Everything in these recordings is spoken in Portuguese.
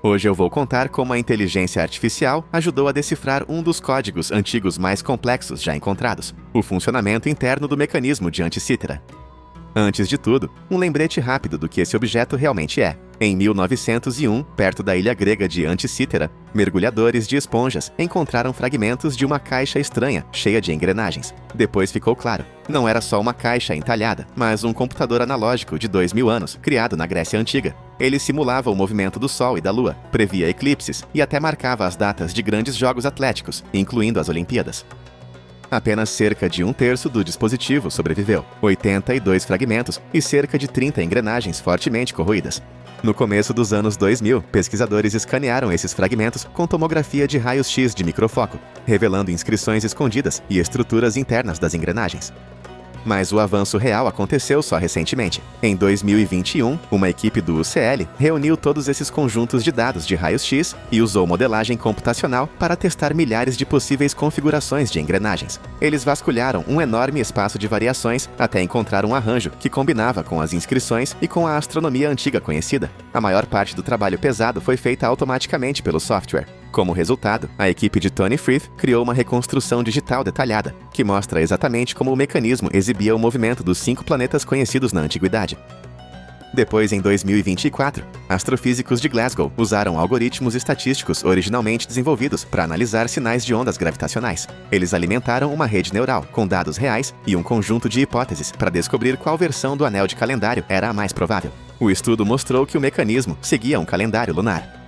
Hoje eu vou contar como a inteligência artificial ajudou a decifrar um dos códigos antigos mais complexos já encontrados, o funcionamento interno do mecanismo de Anticítera. Antes de tudo, um lembrete rápido do que esse objeto realmente é. Em 1901, perto da ilha grega de Anticítera, mergulhadores de esponjas encontraram fragmentos de uma caixa estranha, cheia de engrenagens. Depois ficou claro, não era só uma caixa entalhada, mas um computador analógico de 2000 anos, criado na Grécia Antiga. Ele simulava o movimento do Sol e da Lua, previa eclipses e até marcava as datas de grandes jogos atléticos, incluindo as Olimpíadas. Apenas cerca de um terço do dispositivo sobreviveu, 82 fragmentos e cerca de 30 engrenagens fortemente corroídas. No começo dos anos 2000, pesquisadores escanearam esses fragmentos com tomografia de raios-x de microfoco, revelando inscrições escondidas e estruturas internas das engrenagens. Mas o avanço real aconteceu só recentemente. Em 2021, uma equipe do UCL reuniu todos esses conjuntos de dados de raios-x e usou modelagem computacional para testar milhares de possíveis configurações de engrenagens. Eles vasculharam um enorme espaço de variações até encontrar um arranjo que combinava com as inscrições e com a astronomia antiga conhecida. A maior parte do trabalho pesado foi feita automaticamente pelo software. Como resultado, a equipe de Tony Frith criou uma reconstrução digital detalhada, que mostra exatamente como o mecanismo exibia o movimento dos 5 planetas conhecidos na antiguidade. Depois, em 2024, astrofísicos de Glasgow usaram algoritmos estatísticos originalmente desenvolvidos para analisar sinais de ondas gravitacionais. Eles alimentaram uma rede neural com dados reais e um conjunto de hipóteses para descobrir qual versão do anel de calendário era a mais provável. O estudo mostrou que o mecanismo seguia um calendário lunar.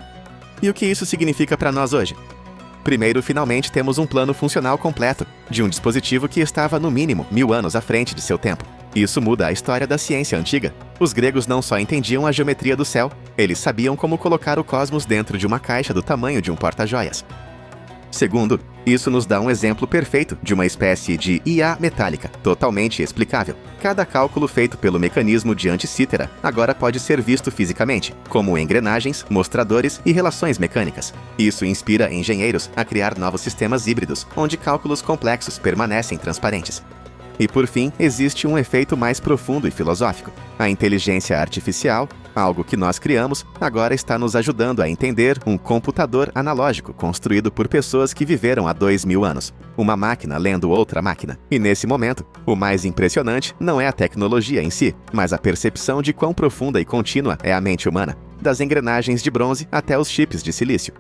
E o que isso significa para nós hoje? Primeiro, finalmente temos um plano funcional completo, de um dispositivo que estava no mínimo 1000 anos à frente de seu tempo. Isso muda a história da ciência antiga. Os gregos não só entendiam a geometria do céu, eles sabiam como colocar o cosmos dentro de uma caixa do tamanho de um porta-joias. Segundo, isso nos dá um exemplo perfeito de uma espécie de IA metálica, totalmente explicável. Cada cálculo feito pelo mecanismo de Anticítera agora pode ser visto fisicamente, como engrenagens, mostradores e relações mecânicas. Isso inspira engenheiros a criar novos sistemas híbridos, onde cálculos complexos permanecem transparentes. E por fim, existe um efeito mais profundo e filosófico. A inteligência artificial, algo que nós criamos, agora está nos ajudando a entender um computador analógico construído por pessoas que viveram há 2000 anos. Uma máquina lendo outra máquina. E nesse momento, o mais impressionante não é a tecnologia em si, mas a percepção de quão profunda e contínua é a mente humana, das engrenagens de bronze até os chips de silício.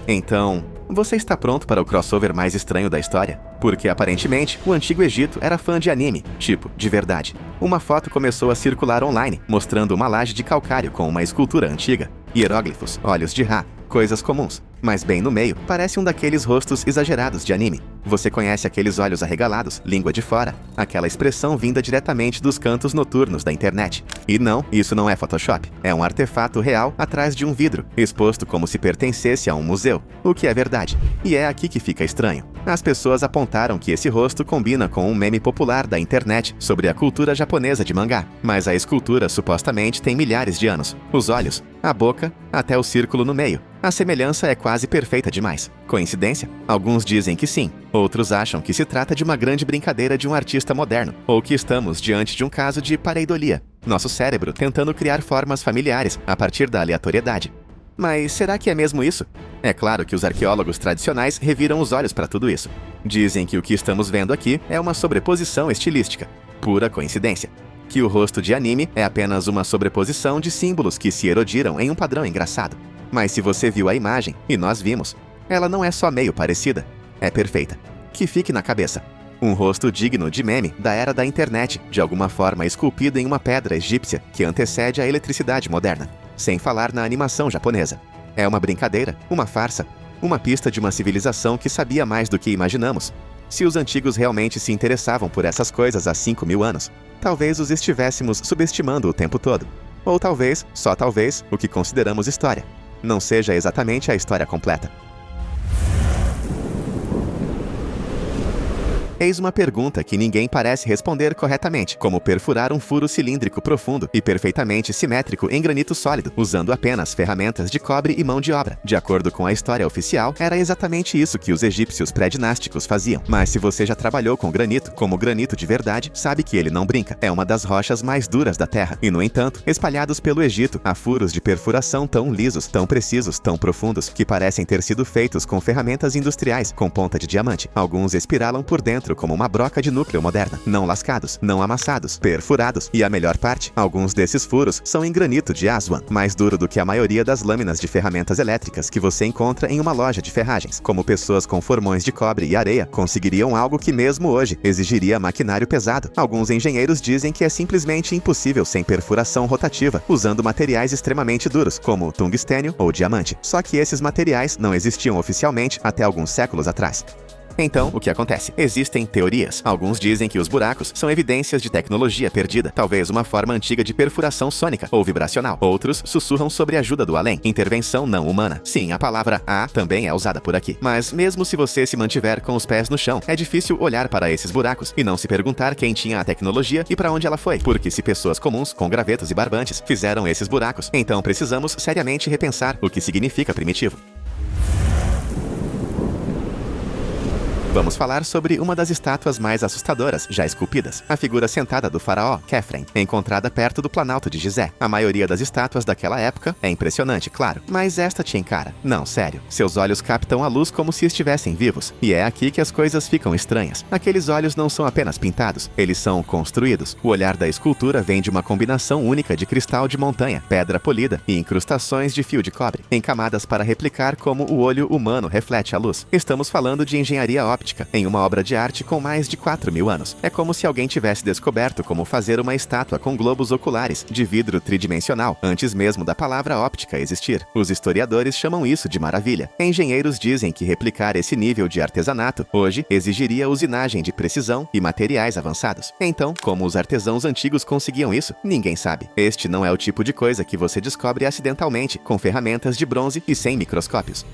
Então, você está pronto para o crossover mais estranho da história? Porque, aparentemente, o Antigo Egito era fã de anime, tipo, de verdade. Uma foto começou a circular online, mostrando uma laje de calcário com uma escultura antiga, hieróglifos, olhos de Ra, coisas comuns. Mas bem no meio, parece um daqueles rostos exagerados de anime. Você conhece aqueles olhos arregalados, língua de fora? Aquela expressão vinda diretamente dos cantos noturnos da internet. E não, isso não é Photoshop. É um artefato real atrás de um vidro, exposto como se pertencesse a um museu. O que é verdade. E é aqui que fica estranho. As pessoas apontaram que esse rosto combina com um meme popular da internet sobre a cultura japonesa de mangá. Mas a escultura supostamente tem milhares de anos. Os olhos, a boca, até o círculo no meio. A semelhança é quase perfeita demais. Coincidência? Alguns dizem que sim. Outros acham que se trata de uma grande brincadeira de um artista moderno, ou que estamos diante de um caso de pareidolia. Nosso cérebro tentando criar formas familiares a partir da aleatoriedade. Mas será que é mesmo isso? É claro que os arqueólogos tradicionais reviram os olhos para tudo isso. Dizem que o que estamos vendo aqui é uma sobreposição estilística. Pura coincidência. Que o rosto de anime é apenas uma sobreposição de símbolos que se erodiram em um padrão engraçado. Mas se você viu a imagem, e nós vimos, ela não é só meio parecida, é perfeita. Que fique na cabeça. Um rosto digno de meme da era da internet, de alguma forma esculpido em uma pedra egípcia que antecede a eletricidade moderna, sem falar na animação japonesa. É uma brincadeira, uma farsa, uma pista de uma civilização que sabia mais do que imaginamos. Se os antigos realmente se interessavam por essas coisas há 5.000 anos, talvez os estivéssemos subestimando o tempo todo. Ou talvez, só talvez, o que consideramos história não seja exatamente a história completa. Eis uma pergunta que ninguém parece responder corretamente: como perfurar um furo cilíndrico profundo e perfeitamente simétrico em granito sólido, usando apenas ferramentas de cobre e mão de obra? De acordo com a história oficial, era exatamente isso que os egípcios pré-dinásticos faziam. Mas se você já trabalhou com granito, como granito de verdade, sabe que ele não brinca. É uma das rochas mais duras da Terra. E, no entanto, espalhados pelo Egito, há furos de perfuração tão lisos, tão precisos, tão profundos, que parecem ter sido feitos com ferramentas industriais, com ponta de diamante. Alguns espiralam por dentro como uma broca de núcleo moderna. Não lascados, não amassados, perfurados. E a melhor parte, alguns desses furos são em granito de Aswan, mais duro do que a maioria das lâminas de ferramentas elétricas que você encontra em uma loja de ferragens. Como pessoas com formões de cobre e areia conseguiriam algo que mesmo hoje exigiria maquinário pesado. Alguns engenheiros dizem que é simplesmente impossível sem perfuração rotativa, usando materiais extremamente duros, como tungstênio ou diamante. Só que esses materiais não existiam oficialmente até alguns séculos atrás. Então, o que acontece? Existem teorias. Alguns dizem que os buracos são evidências de tecnologia perdida, talvez uma forma antiga de perfuração sônica ou vibracional. Outros sussurram sobre ajuda do além, intervenção não humana. Sim, a palavra "a" também é usada por aqui. Mas mesmo se você se mantiver com os pés no chão, é difícil olhar para esses buracos e não se perguntar quem tinha a tecnologia e para onde ela foi. Porque se pessoas comuns, com gravetos e barbantes, fizeram esses buracos, então precisamos seriamente repensar o que significa primitivo. Vamos falar sobre uma das estátuas mais assustadoras já esculpidas, a figura sentada do faraó Khafre, encontrada perto do Planalto de Gizé. A maioria das estátuas daquela época é impressionante, claro, mas esta te encara. Não, sério. Seus olhos captam a luz como se estivessem vivos, e é aqui que as coisas ficam estranhas. Aqueles olhos não são apenas pintados, eles são construídos. O olhar da escultura vem de uma combinação única de cristal de montanha, pedra polida e incrustações de fio de cobre, em camadas para replicar como o olho humano reflete a luz. Estamos falando de engenharia óptica em uma obra de arte com mais de 4.000 anos. É como se alguém tivesse descoberto como fazer uma estátua com globos oculares de vidro tridimensional, antes mesmo da palavra óptica existir. Os historiadores chamam isso de maravilha. Engenheiros dizem que replicar esse nível de artesanato hoje exigiria usinagem de precisão e materiais avançados. Então, como os artesãos antigos conseguiam isso? Ninguém sabe. Este não é o tipo de coisa que você descobre acidentalmente, com ferramentas de bronze e sem microscópios.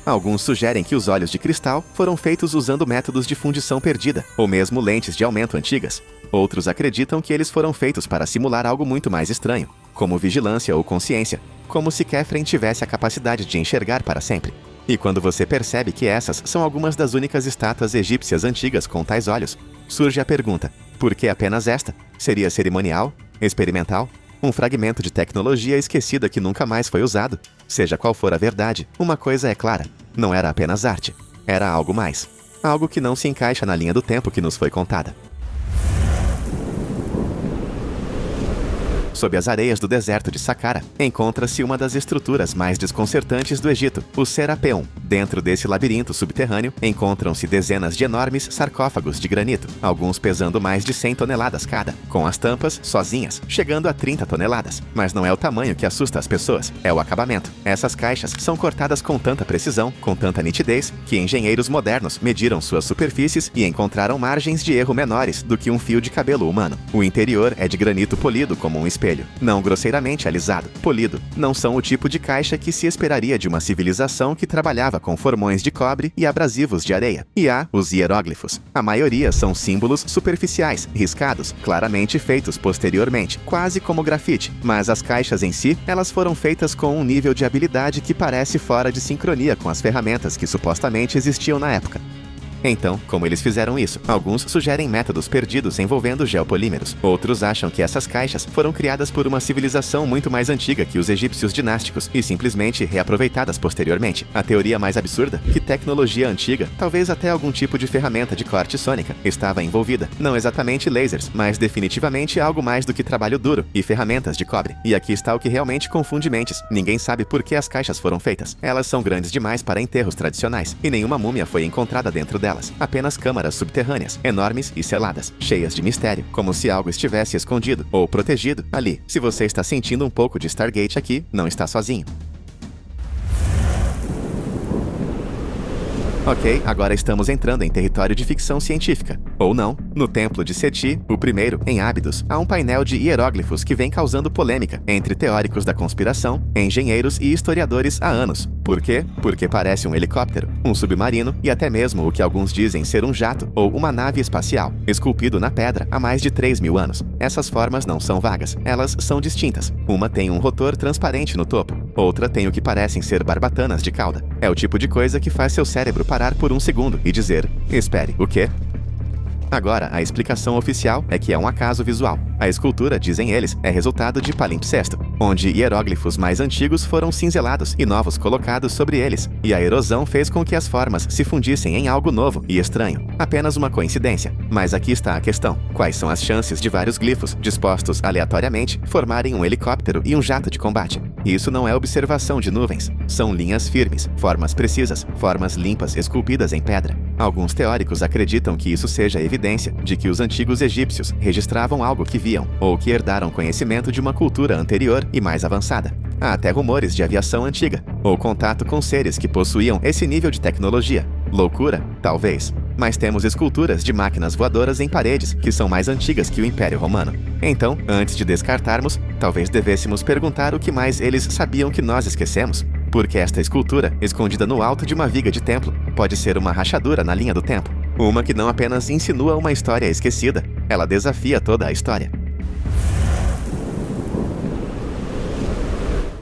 Alguns sugerem que os olhos de cristal foram feitos usando métodos de fundição perdida, ou mesmo lentes de aumento antigas. Outros acreditam que eles foram feitos para simular algo muito mais estranho, como vigilância ou consciência, como se Khafre tivesse a capacidade de enxergar para sempre. E quando você percebe que essas são algumas das únicas estátuas egípcias antigas com tais olhos, surge a pergunta: por que apenas esta? Seria cerimonial? Experimental? Um fragmento de tecnologia esquecida que nunca mais foi usado? Seja qual for a verdade, uma coisa é clara: não era apenas arte, era algo mais. Algo que não se encaixa na linha do tempo que nos foi contada. Sob as areias do deserto de Saqqara, encontra-se uma das estruturas mais desconcertantes do Egito, o Serapeum. Dentro desse labirinto subterrâneo, encontram-se dezenas de enormes sarcófagos de granito, alguns pesando mais de 100 toneladas cada, com as tampas sozinhas, chegando a 30 toneladas. Mas não é o tamanho que assusta as pessoas, é o acabamento. Essas caixas são cortadas com tanta precisão, com tanta nitidez, que engenheiros modernos mediram suas superfícies e encontraram margens de erro menores do que um fio de cabelo humano. O interior é de granito polido como um espelho, não grosseiramente alisado, polido. Não são o tipo de caixa que se esperaria de uma civilização que trabalhava com formões de cobre e abrasivos de areia. E há os hieróglifos. A maioria são símbolos superficiais, riscados, claramente feitos posteriormente, quase como grafite. Mas as caixas em si, elas foram feitas com um nível de habilidade que parece fora de sincronia com as ferramentas que supostamente existiam na época. Então, como eles fizeram isso? Alguns sugerem métodos perdidos envolvendo geopolímeros. Outros acham que essas caixas foram criadas por uma civilização muito mais antiga que os egípcios dinásticos e simplesmente reaproveitadas posteriormente. A teoria mais absurda, que tecnologia antiga, talvez até algum tipo de ferramenta de corte sônica, estava envolvida. Não exatamente lasers, mas definitivamente algo mais do que trabalho duro e ferramentas de cobre. E aqui está o que realmente confunde mentes. Ninguém sabe por que as caixas foram feitas. Elas são grandes demais para enterros tradicionais, e nenhuma múmia foi encontrada dentro delas. Apenas câmaras subterrâneas, enormes e seladas, cheias de mistério, como se algo estivesse escondido ou protegido ali. Se você está sentindo um pouco de Stargate aqui, não está sozinho. Ok, agora estamos entrando em território de ficção científica. Ou não. No templo de Seti, o primeiro, em Ábidos, há um painel de hieróglifos que vem causando polêmica entre teóricos da conspiração, engenheiros e historiadores há anos. Por quê? Porque parece um helicóptero, um submarino e até mesmo o que alguns dizem ser um jato ou uma nave espacial, esculpido na pedra há mais de 3.000 anos. Essas formas não são vagas, elas são distintas. Uma tem um rotor transparente no topo, outra tem o que parecem ser barbatanas de cauda. É o tipo de coisa que faz seu cérebro parar por um segundo e dizer: espere, o quê? Agora, a explicação oficial é que é um acaso visual. A escultura, dizem eles, é resultado de palimpsesto, onde hieróglifos mais antigos foram cinzelados e novos colocados sobre eles, e a erosão fez com que as formas se fundissem em algo novo e estranho. Apenas uma coincidência. Mas aqui está a questão. Quais são as chances de vários glifos, dispostos aleatoriamente, formarem um helicóptero e um jato de combate? Isso não é observação de nuvens. São linhas firmes, formas precisas, formas limpas esculpidas em pedra. Alguns teóricos acreditam que isso seja evidência de que os antigos egípcios registravam algo que viam, ou que herdaram conhecimento de uma cultura anterior e mais avançada. Há até rumores de aviação antiga, ou contato com seres que possuíam esse nível de tecnologia. Loucura? Talvez. Mas temos esculturas de máquinas voadoras em paredes que são mais antigas que o Império Romano. Então, antes de descartarmos, talvez devêssemos perguntar o que mais eles sabiam que nós esquecemos. Porque esta escultura, escondida no alto de uma viga de templo, pode ser uma rachadura na linha do tempo. Uma que não apenas insinua uma história esquecida, ela desafia toda a história.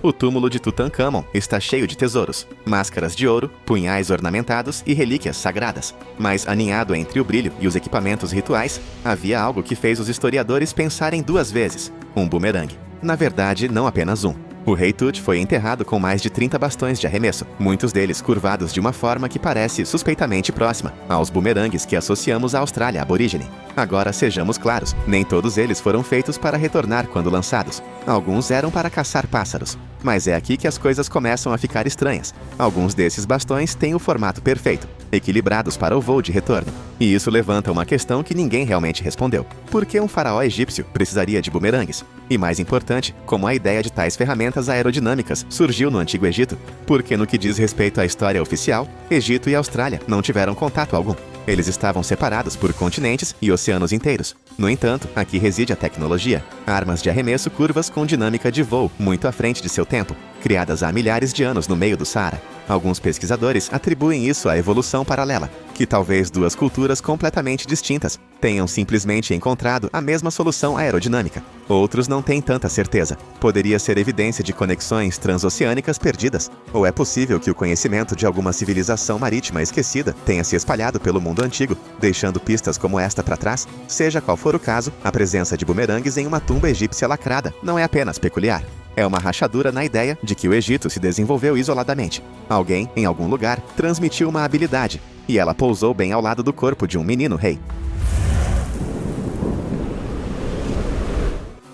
O túmulo de Tutancâmon está cheio de tesouros, máscaras de ouro, punhais ornamentados e relíquias sagradas. Mas aninhado entre o brilho e os equipamentos rituais, havia algo que fez os historiadores pensarem 2 vezes: um bumerangue. Na verdade, não apenas um. O rei Tut foi enterrado com mais de 30 bastões de arremesso, muitos deles curvados de uma forma que parece suspeitamente próxima aos bumerangues que associamos à Austrália aborígene. Agora, sejamos claros, nem todos eles foram feitos para retornar quando lançados. Alguns eram para caçar pássaros. Mas é aqui que as coisas começam a ficar estranhas. Alguns desses bastões têm o formato perfeito, equilibrados para o voo de retorno. E isso levanta uma questão que ninguém realmente respondeu. Por que um faraó egípcio precisaria de bumerangues? E mais importante, como a ideia de tais ferramentas aerodinâmicas surgiu no Antigo Egito? Porque no que diz respeito à história oficial, Egito e Austrália não tiveram contato algum. Eles estavam separados por continentes e oceanos inteiros. No entanto, aqui reside a tecnologia. Armas de arremesso curvas com dinâmica de voo muito à frente de seu tempo, criadas há milhares de anos no meio do Saara. Alguns pesquisadores atribuem isso à evolução paralela, que talvez 2 culturas completamente distintas tenham simplesmente encontrado a mesma solução aerodinâmica. Outros não têm tanta certeza. Poderia ser evidência de conexões transoceânicas perdidas. Ou é possível que o conhecimento de alguma civilização marítima esquecida tenha se espalhado pelo mundo antigo, deixando pistas como esta para trás? Seja qual for o caso, a presença de bumerangues em uma tumba egípcia lacrada não é apenas peculiar. É uma rachadura na ideia de que o Egito se desenvolveu isoladamente. Alguém, em algum lugar, transmitiu uma habilidade, e ela pousou bem ao lado do corpo de um menino rei.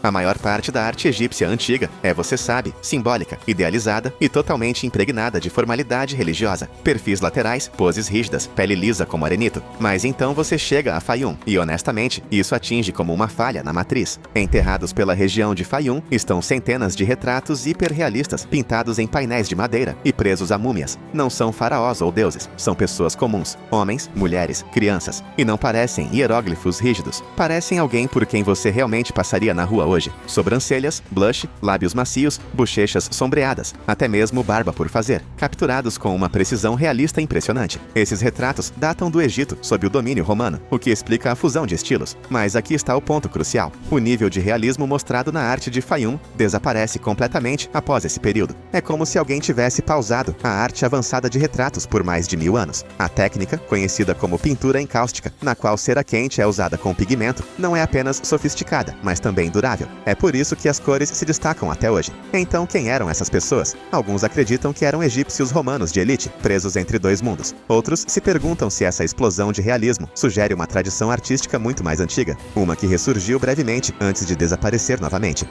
A maior parte da arte egípcia antiga é, você sabe, simbólica, idealizada e totalmente impregnada de formalidade religiosa. Perfis laterais, poses rígidas, pele lisa como arenito. Mas então você chega a Fayum, e honestamente, isso atinge como uma falha na matriz. Enterrados pela região de Fayum estão centenas de retratos hiperrealistas, pintados em painéis de madeira e presos a múmias. Não são faraós ou deuses, são pessoas comuns, homens, mulheres, crianças. E não parecem hieróglifos rígidos. Parecem alguém por quem você realmente passaria na rua hoje. Sobrancelhas, blush, lábios macios, bochechas sombreadas, até mesmo barba por fazer, capturados com uma precisão realista impressionante. Esses retratos datam do Egito sob o domínio romano, o que explica a fusão de estilos. Mas aqui está o ponto crucial. O nível de realismo mostrado na arte de Fayum desaparece completamente após esse período. É como se alguém tivesse pausado a arte avançada de retratos por mais de 1000 anos. A técnica, conhecida como pintura encáustica, na qual cera quente é usada com pigmento, não é apenas sofisticada, mas também durável. É por isso que as cores se destacam até hoje. Então, quem eram essas pessoas? Alguns acreditam que eram egípcios romanos de elite, presos entre 2 mundos. Outros se perguntam se essa explosão de realismo sugere uma tradição artística muito mais antiga, uma que ressurgiu brevemente antes de desaparecer novamente.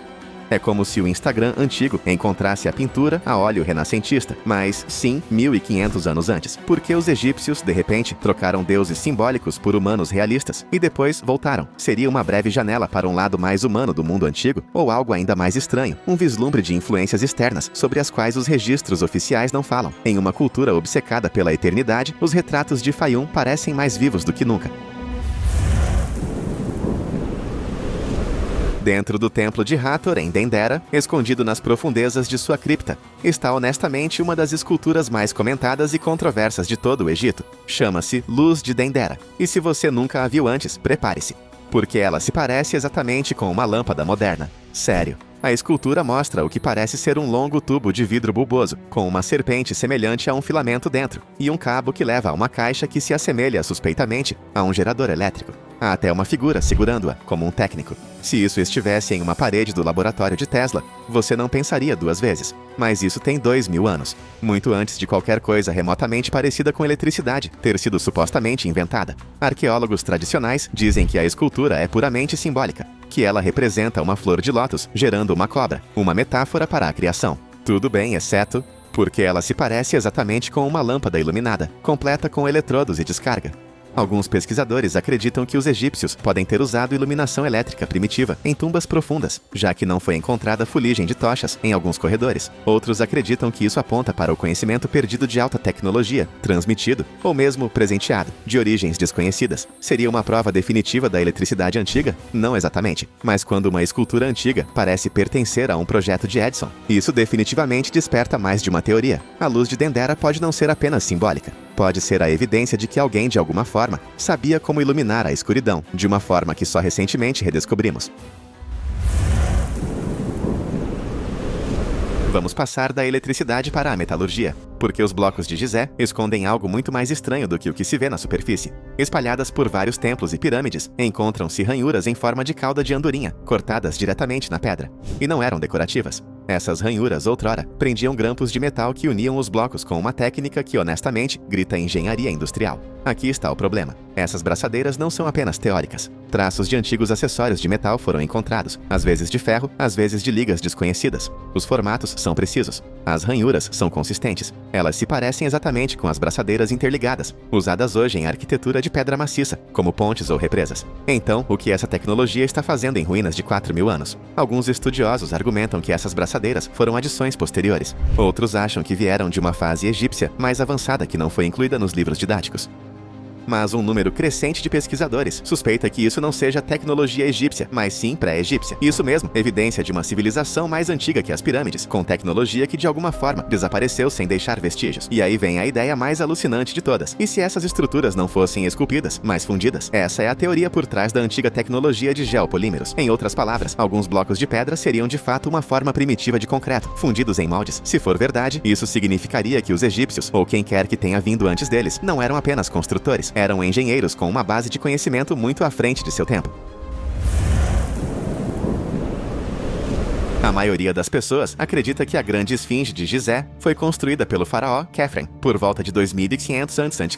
É como se o Instagram antigo encontrasse a pintura a óleo renascentista, mas sim 1500 anos antes, porque os egípcios, de repente, trocaram deuses simbólicos por humanos realistas e depois voltaram. Seria uma breve janela para um lado mais humano do mundo antigo, ou algo ainda mais estranho, um vislumbre de influências externas sobre as quais os registros oficiais não falam. Em uma cultura obcecada pela eternidade, os retratos de Fayum parecem mais vivos do que nunca. Dentro do templo de Hathor, em Dendera, escondido nas profundezas de sua cripta, está honestamente uma das esculturas mais comentadas e controversas de todo o Egito. Chama-se Luz de Dendera. E se você nunca a viu antes, prepare-se, porque ela se parece exatamente com uma lâmpada moderna. Sério. A escultura mostra o que parece ser um longo tubo de vidro bulboso, com uma serpente semelhante a um filamento dentro, e um cabo que leva a uma caixa que se assemelha suspeitamente a um gerador elétrico. Há até uma figura segurando-a, como um técnico. Se isso estivesse em uma parede do laboratório de Tesla, você não pensaria duas vezes. Mas isso tem 2000 anos, muito antes de qualquer coisa remotamente parecida com eletricidade ter sido supostamente inventada. Arqueólogos tradicionais dizem que a escultura é puramente simbólica, que ela representa uma flor de lótus gerando uma cobra, uma metáfora para a criação. Tudo bem, exceto porque ela se parece exatamente com uma lâmpada iluminada, completa com eletrodos e descarga. Alguns pesquisadores acreditam que os egípcios podem ter usado iluminação elétrica primitiva em tumbas profundas, já que não foi encontrada fuligem de tochas em alguns corredores. Outros acreditam que isso aponta para o conhecimento perdido de alta tecnologia, transmitido, ou mesmo presenteado, de origens desconhecidas. Seria uma prova definitiva da eletricidade antiga? Não exatamente. Mas quando uma escultura antiga parece pertencer a um projeto de Edison, isso definitivamente desperta mais de uma teoria. A luz de Dendera pode não ser apenas simbólica. Pode ser a evidência de que alguém, de alguma forma, sabia como iluminar a escuridão, de uma forma que só recentemente redescobrimos. Vamos passar da eletricidade para a metalurgia, porque os blocos de Gizé escondem algo muito mais estranho do que o que se vê na superfície. Espalhadas por vários templos e pirâmides, encontram-se ranhuras em forma de cauda de andorinha, cortadas diretamente na pedra. E não eram decorativas. Essas ranhuras, outrora, prendiam grampos de metal que uniam os blocos com uma técnica que, honestamente, grita engenharia industrial. Aqui está o problema. Essas braçadeiras não são apenas teóricas. Traços de antigos acessórios de metal foram encontrados, às vezes de ferro, às vezes de ligas desconhecidas. Os formatos são precisos. As ranhuras são consistentes. Elas se parecem exatamente com as braçadeiras interligadas, usadas hoje em arquitetura de pedra maciça, como pontes ou represas. Então, o que essa tecnologia está fazendo em ruínas de 4000 anos? Alguns estudiosos argumentam que essas braçadeiras foram adições posteriores. Outros acham que vieram de uma fase egípcia mais avançada que não foi incluída nos livros didáticos. Mas um número crescente de pesquisadores suspeita que isso não seja tecnologia egípcia, mas sim pré-egípcia. Isso mesmo, evidência de uma civilização mais antiga que as pirâmides, com tecnologia que de alguma forma desapareceu sem deixar vestígios. E aí vem a ideia mais alucinante de todas. E se essas estruturas não fossem esculpidas, mas fundidas? Essa é a teoria por trás da antiga tecnologia de geopolímeros. Em outras palavras, alguns blocos de pedra seriam de fato uma forma primitiva de concreto, fundidos em moldes. Se for verdade, isso significaria que os egípcios, ou quem quer que tenha vindo antes deles, não eram apenas construtores, eram engenheiros com uma base de conhecimento muito à frente de seu tempo. A maioria das pessoas acredita que a grande esfinge de Gizé foi construída pelo faraó Khafre por volta de 2500 a.C.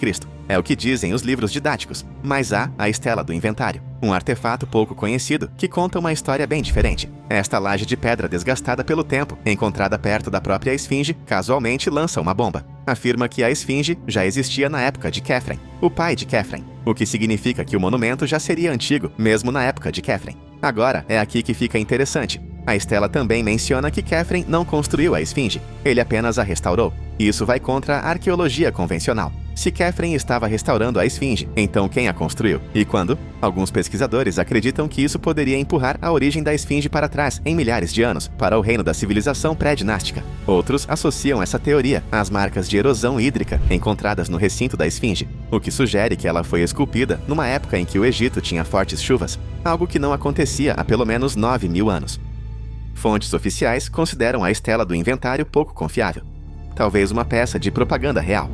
É o que dizem os livros didáticos, mas há a Estela do Inventário, um artefato pouco conhecido que conta uma história bem diferente. Esta laje de pedra desgastada pelo tempo, encontrada perto da própria esfinge, casualmente lança uma bomba. Afirma que a esfinge já existia na época de Khafre, o pai de Khafre, o que significa que o monumento já seria antigo, mesmo na época de Khafre. Agora, é aqui que fica interessante. A Estela também menciona que Khafre não construiu a esfinge, ele apenas a restaurou. Isso vai contra a arqueologia convencional. Se Khafre estava restaurando a esfinge, então quem a construiu? E quando? Alguns pesquisadores acreditam que isso poderia empurrar a origem da esfinge para trás, em milhares de anos, para o reino da civilização pré-dinástica. Outros associam essa teoria às marcas de erosão hídrica encontradas no recinto da esfinge, o que sugere que ela foi esculpida numa época em que o Egito tinha fortes chuvas, algo que não acontecia há pelo menos 9000 anos. Fontes oficiais consideram a Estela do Inventário pouco confiável. Talvez uma peça de propaganda real.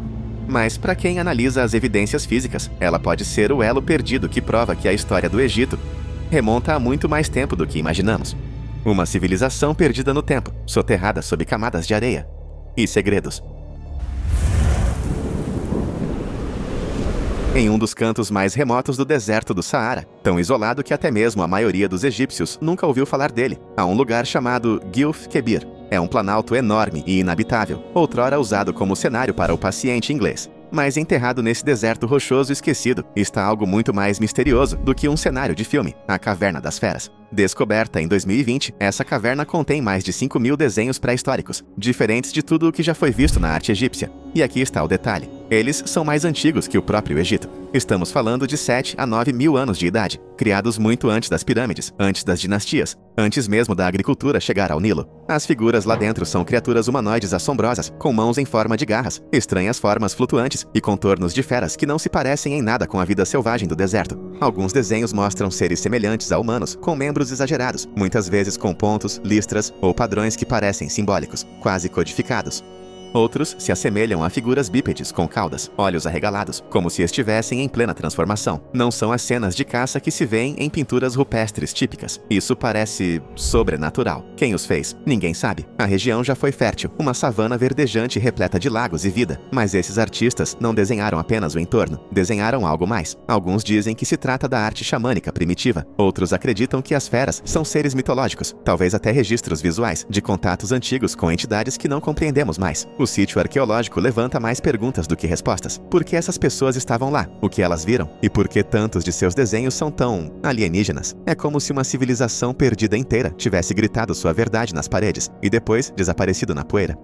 Mas para quem analisa as evidências físicas, ela pode ser o elo perdido que prova que a história do Egito remonta a muito mais tempo do que imaginamos. Uma civilização perdida no tempo, soterrada sob camadas de areia e segredos. em um dos cantos mais remotos do deserto do Saara, tão isolado que até mesmo a maioria dos egípcios nunca ouviu falar dele. Há um lugar chamado Gilf Kebir. É um planalto enorme e inabitável, outrora usado como cenário para o paciente inglês. Mas enterrado nesse deserto rochoso esquecido está algo muito mais misterioso do que um cenário de filme, a Caverna das Feras. Descoberta em 2020, essa caverna contém mais de 5.000 desenhos pré-históricos, diferentes de tudo o que já foi visto na arte egípcia. E aqui está o detalhe. Eles são mais antigos que o próprio Egito. Estamos falando de 7 a 9 mil anos de idade, criados muito antes das pirâmides, antes das dinastias, antes mesmo da agricultura chegar ao Nilo. As figuras lá dentro são criaturas humanoides assombrosas, com mãos em forma de garras, estranhas formas flutuantes e contornos de feras que não se parecem em nada com a vida selvagem do deserto. Alguns desenhos mostram seres semelhantes a humanos, com membros exagerados, muitas vezes com pontos, listras ou padrões que parecem simbólicos, quase codificados. Outros se assemelham a figuras bípedes com caudas, olhos arregalados, como se estivessem em plena transformação. Não são as cenas de caça que se veem em pinturas rupestres típicas. Isso parece sobrenatural. Quem os fez? Ninguém sabe. A região já foi fértil, uma savana verdejante repleta de lagos e vida. Mas esses artistas não desenharam apenas o entorno, desenharam algo mais. Alguns dizem que se trata da arte xamânica primitiva. Outros acreditam que as feras são seres mitológicos, talvez até registros visuais, de contatos antigos com entidades que não compreendemos mais. O sítio arqueológico levanta mais perguntas do que respostas. Por que essas pessoas estavam lá? O que elas viram? E por que tantos de seus desenhos são tão alienígenas? É como se uma civilização perdida inteira tivesse gritado sua verdade nas paredes e depois desaparecido na poeira.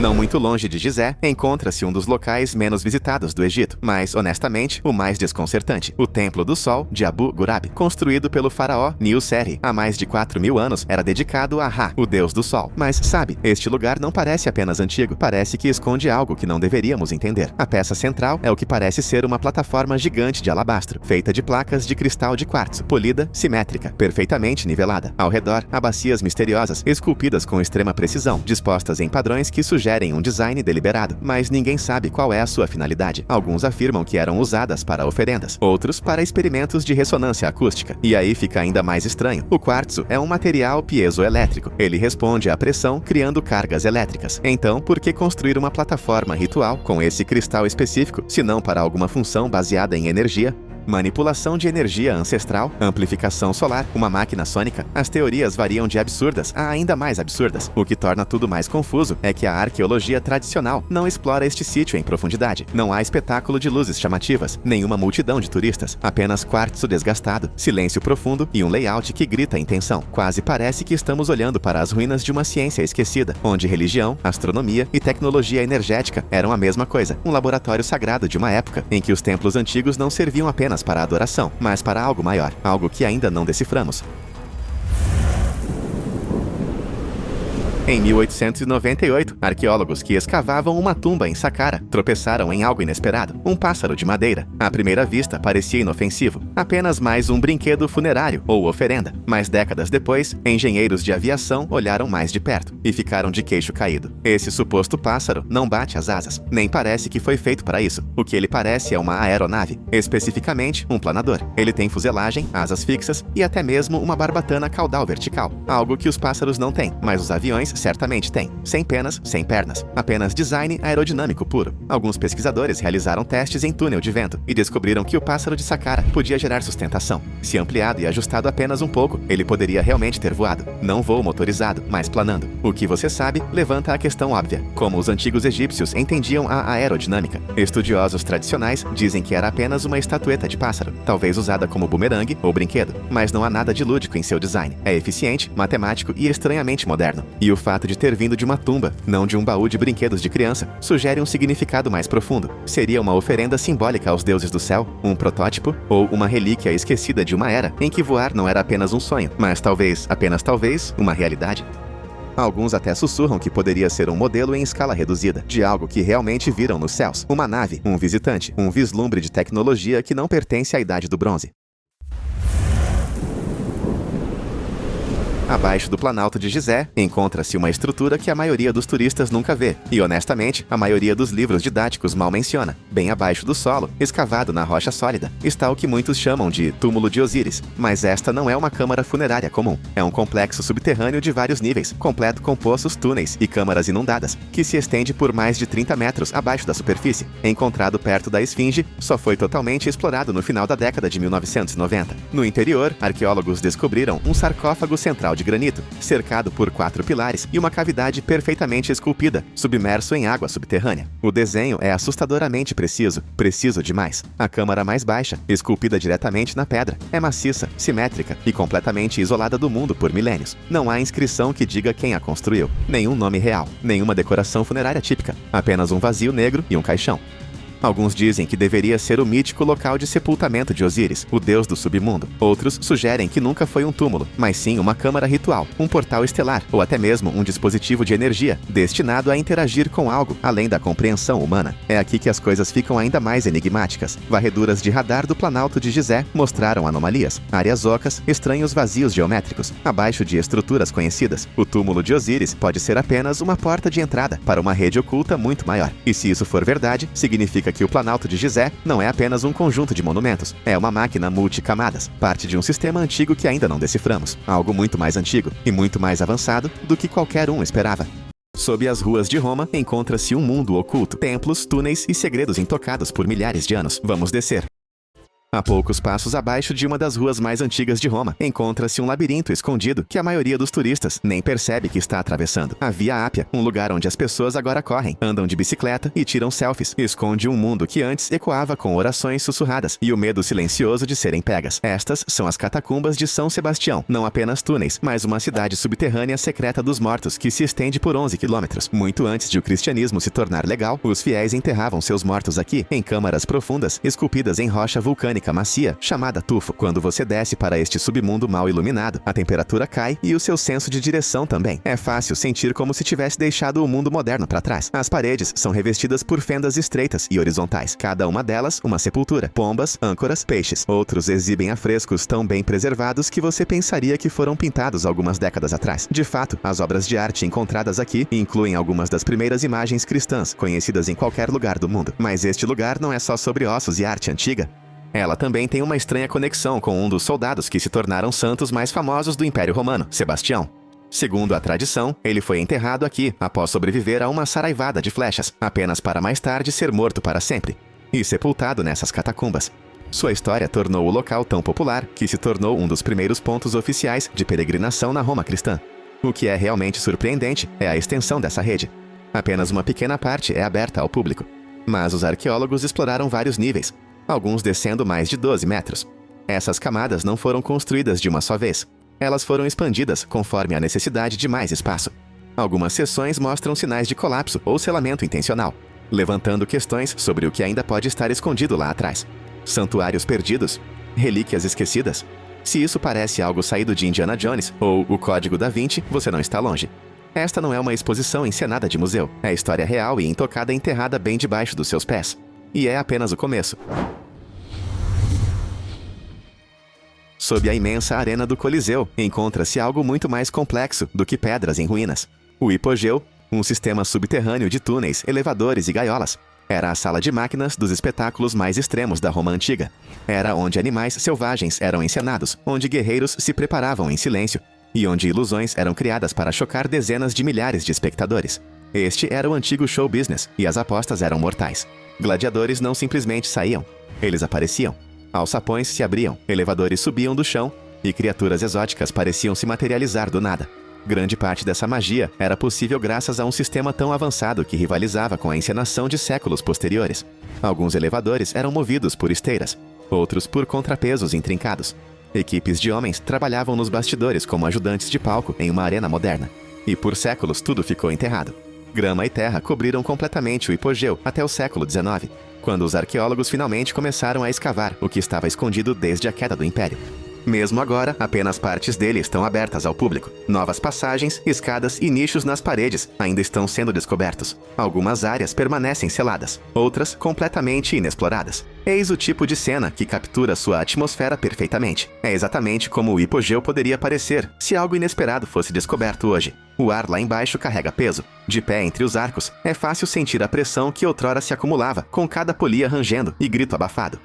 Não muito longe de Gizé, encontra-se um dos locais menos visitados do Egito, mas, honestamente, o mais desconcertante, o Templo do Sol de Abu Ghurab, construído pelo faraó Nil-Seri. Há mais de 4.000 anos, era dedicado a Ra, o deus do Sol. Mas, sabe, este lugar não parece apenas antigo, parece que esconde algo que não deveríamos entender. A peça central é o que parece ser uma plataforma gigante de alabastro, feita de placas de cristal de quartzo, polida, simétrica, perfeitamente nivelada. Ao redor, há bacias misteriosas, esculpidas com extrema precisão, dispostas em padrões que sugerem um design deliberado, mas ninguém sabe qual é a sua finalidade. Alguns afirmam que eram usadas para oferendas, outros para experimentos de ressonância acústica. E aí fica ainda mais estranho. O quartzo é um material piezoelétrico. Ele responde à pressão, criando cargas elétricas. Então, por que construir uma plataforma ritual com esse cristal específico, se não para alguma função baseada em energia? Manipulação de energia ancestral, amplificação solar, uma máquina sônica. As teorias variam de absurdas a ainda mais absurdas. O que torna tudo mais confuso é que a arqueologia tradicional não explora este sítio em profundidade. Não há espetáculo de luzes chamativas, nenhuma multidão de turistas, apenas quartzo desgastado, silêncio profundo e um layout que grita intenção. Quase parece que estamos olhando para as ruínas de uma ciência esquecida, onde religião, astronomia e tecnologia energética eram a mesma coisa. Um laboratório sagrado de uma época em que os templos antigos não serviam apenas para a adoração, mas para algo maior, algo que ainda não deciframos. Em 1898, arqueólogos que escavavam uma tumba em Saqqara tropeçaram em algo inesperado, um pássaro de madeira. À primeira vista, parecia inofensivo, apenas mais um brinquedo funerário ou oferenda. Mas décadas depois, engenheiros de aviação olharam mais de perto e ficaram de queixo caído. Esse suposto pássaro não bate as asas, nem parece que foi feito para isso. O que ele parece é uma aeronave, especificamente um planador. Ele tem fuselagem, asas fixas e até mesmo uma barbatana caudal vertical, algo que os pássaros não têm, mas os aviões certamente têm. Sem penas, sem pernas. Apenas design aerodinâmico puro. Alguns pesquisadores realizaram testes em túnel de vento e descobriram que o pássaro de Saqqara podia gerar sustentação. Se ampliado e ajustado apenas um pouco, ele poderia realmente ter voado. Não voo motorizado, mas planando. O que você sabe levanta a questão óbvia. Como os antigos egípcios entendiam a aerodinâmica? Estudiosos tradicionais dizem que era apenas uma estatueta de pássaro, talvez usada como bumerangue ou brinquedo. Mas não há nada de lúdico em seu design. É eficiente, matemático e estranhamente moderno. E o fato de ter vindo de uma tumba, não de um baú de brinquedos de criança, sugere um significado mais profundo. Seria uma oferenda simbólica aos deuses do céu, um protótipo, ou uma relíquia esquecida de uma era em que voar não era apenas um sonho, mas talvez, apenas talvez, uma realidade. Alguns até sussurram que poderia ser um modelo em escala reduzida, de algo que realmente viram nos céus. Uma nave, um visitante, um vislumbre de tecnologia que não pertence à Idade do Bronze. Abaixo do Planalto de Gizé, encontra-se uma estrutura que a maioria dos turistas nunca vê, e honestamente, a maioria dos livros didáticos mal menciona. Bem abaixo do solo, escavado na rocha sólida, está o que muitos chamam de Túmulo de Osíris, mas esta não é uma câmara funerária comum. É um complexo subterrâneo de vários níveis, completo com poços, túneis e câmaras inundadas, que se estende por mais de 30 metros abaixo da superfície. Encontrado perto da Esfinge, só foi totalmente explorado no final da década de 1990. No interior, arqueólogos descobriram um sarcófago central de granito, cercado por 4 pilares e uma cavidade perfeitamente esculpida, submerso em água subterrânea. O desenho é assustadoramente preciso demais. A câmara mais baixa, esculpida diretamente na pedra, é maciça, simétrica e completamente isolada do mundo por milênios. Não há inscrição que diga quem a construiu, nenhum nome real, nenhuma decoração funerária típica, apenas um vazio negro e um caixão. Alguns dizem que deveria ser o mítico local de sepultamento de Osíris, o deus do submundo. Outros sugerem que nunca foi um túmulo, mas sim uma câmara ritual, um portal estelar, ou até mesmo um dispositivo de energia, destinado a interagir com algo além da compreensão humana. É aqui que as coisas ficam ainda mais enigmáticas. Varreduras de radar do Planalto de Gizé mostraram anomalias, áreas ocas, estranhos vazios geométricos. Abaixo de estruturas conhecidas, o túmulo de Osíris pode ser apenas uma porta de entrada para uma rede oculta muito maior. E se isso for verdade, significa que o Planalto de Gizé não é apenas um conjunto de monumentos, é uma máquina multicamadas, parte de um sistema antigo que ainda não deciframos, algo muito mais antigo e muito mais avançado do que qualquer um esperava. Sob as ruas de Roma, encontra-se um mundo oculto, templos, túneis e segredos intocados por milhares de anos. Vamos descer. A poucos passos abaixo de uma das ruas mais antigas de Roma, encontra-se um labirinto escondido que a maioria dos turistas nem percebe que está atravessando. A Via Ápia, um lugar onde as pessoas agora correm, andam de bicicleta e tiram selfies, esconde um mundo que antes ecoava com orações sussurradas e o medo silencioso de serem pegas. Estas são as catacumbas de São Sebastião, não apenas túneis, mas uma cidade subterrânea secreta dos mortos que se estende por 11 quilômetros. Muito antes de o cristianismo se tornar legal, os fiéis enterravam seus mortos aqui, em câmaras profundas, esculpidas em rocha vulcânica macia, chamada tufo. Quando você desce para este submundo mal iluminado, a temperatura cai e o seu senso de direção também. É fácil sentir como se tivesse deixado o mundo moderno para trás. As paredes são revestidas por fendas estreitas e horizontais, cada uma delas uma sepultura. Pombas, âncoras, peixes. Outros exibem afrescos tão bem preservados que você pensaria que foram pintados algumas décadas atrás. De fato, as obras de arte encontradas aqui incluem algumas das primeiras imagens cristãs conhecidas em qualquer lugar do mundo. Mas este lugar não é só sobre ossos e arte antiga. Ela também tem uma estranha conexão com um dos soldados que se tornaram santos mais famosos do Império Romano, Sebastião. Segundo a tradição, ele foi enterrado aqui após sobreviver a uma saraivada de flechas, apenas para mais tarde ser morto para sempre, e sepultado nessas catacumbas. Sua história tornou o local tão popular que se tornou um dos primeiros pontos oficiais de peregrinação na Roma cristã. O que é realmente surpreendente é a extensão dessa rede. Apenas uma pequena parte é aberta ao público. Mas os arqueólogos exploraram vários níveis, alguns descendo mais de 12 metros. Essas camadas não foram construídas de uma só vez. Elas foram expandidas conforme a necessidade de mais espaço. Algumas seções mostram sinais de colapso ou selamento intencional, levantando questões sobre o que ainda pode estar escondido lá atrás. Santuários perdidos? Relíquias esquecidas? Se isso parece algo saído de Indiana Jones ou O Código da Vinci, você não está longe. Esta não é uma exposição encenada de museu. É história real e intocada enterrada bem debaixo dos seus pés. E é apenas o começo. Sob a imensa arena do Coliseu, encontra-se algo muito mais complexo do que pedras em ruínas. O hipogeu, um sistema subterrâneo de túneis, elevadores e gaiolas. Era a sala de máquinas dos espetáculos mais extremos da Roma antiga. Era onde animais selvagens eram encenados, onde guerreiros se preparavam em silêncio e onde ilusões eram criadas para chocar dezenas de milhares de espectadores. Este era o antigo show business e as apostas eram mortais. Gladiadores não simplesmente saíam, eles apareciam. Alçapões se abriam, elevadores subiam do chão e criaturas exóticas pareciam se materializar do nada. Grande parte dessa magia era possível graças a um sistema tão avançado que rivalizava com a encenação de séculos posteriores. Alguns elevadores eram movidos por esteiras, outros por contrapesos intrincados. Equipes de homens trabalhavam nos bastidores como ajudantes de palco em uma arena moderna. E por séculos tudo ficou enterrado. Grama e terra cobriram completamente o hipogeu até o século XIX, quando os arqueólogos finalmente começaram a escavar o que estava escondido desde a queda do Império. Mesmo agora, apenas partes dele estão abertas ao público. Novas passagens, escadas e nichos nas paredes ainda estão sendo descobertos. Algumas áreas permanecem seladas, outras completamente inexploradas. Eis o tipo de cena que captura sua atmosfera perfeitamente. É exatamente como o hipogeu poderia parecer se algo inesperado fosse descoberto hoje. O ar lá embaixo carrega peso. De pé entre os arcos, é fácil sentir a pressão que outrora se acumulava, com cada polia rangendo e grito abafado.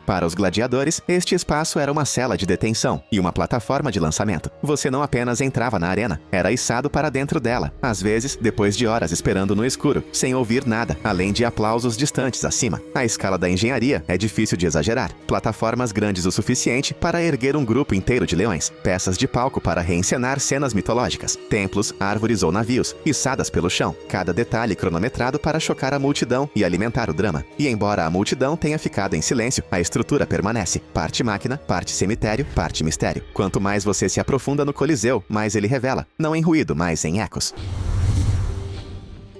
Para os gladiadores, este espaço era uma cela de detenção e uma plataforma de lançamento. Você não apenas entrava na arena, era içado para dentro dela, às vezes depois de horas esperando no escuro, sem ouvir nada, além de aplausos distantes acima. A escala da engenharia é difícil de exagerar. Plataformas grandes o suficiente para erguer um grupo inteiro de leões, peças de palco para reencenar cenas mitológicas, templos, árvores ou navios, içadas pelo chão, cada detalhe cronometrado para chocar a multidão e alimentar o drama. E embora a multidão tenha ficado em silêncio, a estrutura permanece, parte máquina, parte cemitério, parte mistério. Quanto mais você se aprofunda no Coliseu, mais ele revela, não em ruído, mas em ecos.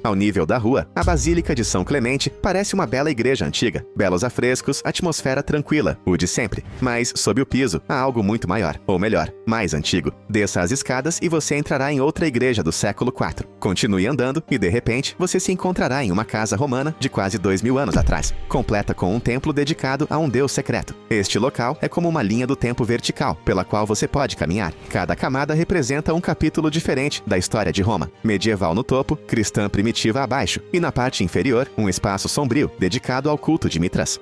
Ao nível da rua, a Basílica de São Clemente parece uma bela igreja antiga. Belos afrescos, atmosfera tranquila, o de sempre. Mas, sob o piso, há algo muito maior, ou melhor, mais antigo. Desça as escadas e você entrará em outra igreja do século IV. Continue andando e, de repente, você se encontrará em uma casa romana de quase 2000 anos atrás, completa com um templo dedicado a um deus secreto. Este local é como uma linha do tempo vertical, pela qual você pode caminhar. Cada camada representa um capítulo diferente da história de Roma. Medieval no topo, cristã primitiva abaixo, e na parte inferior, um espaço sombrio, dedicado ao culto de Mitras.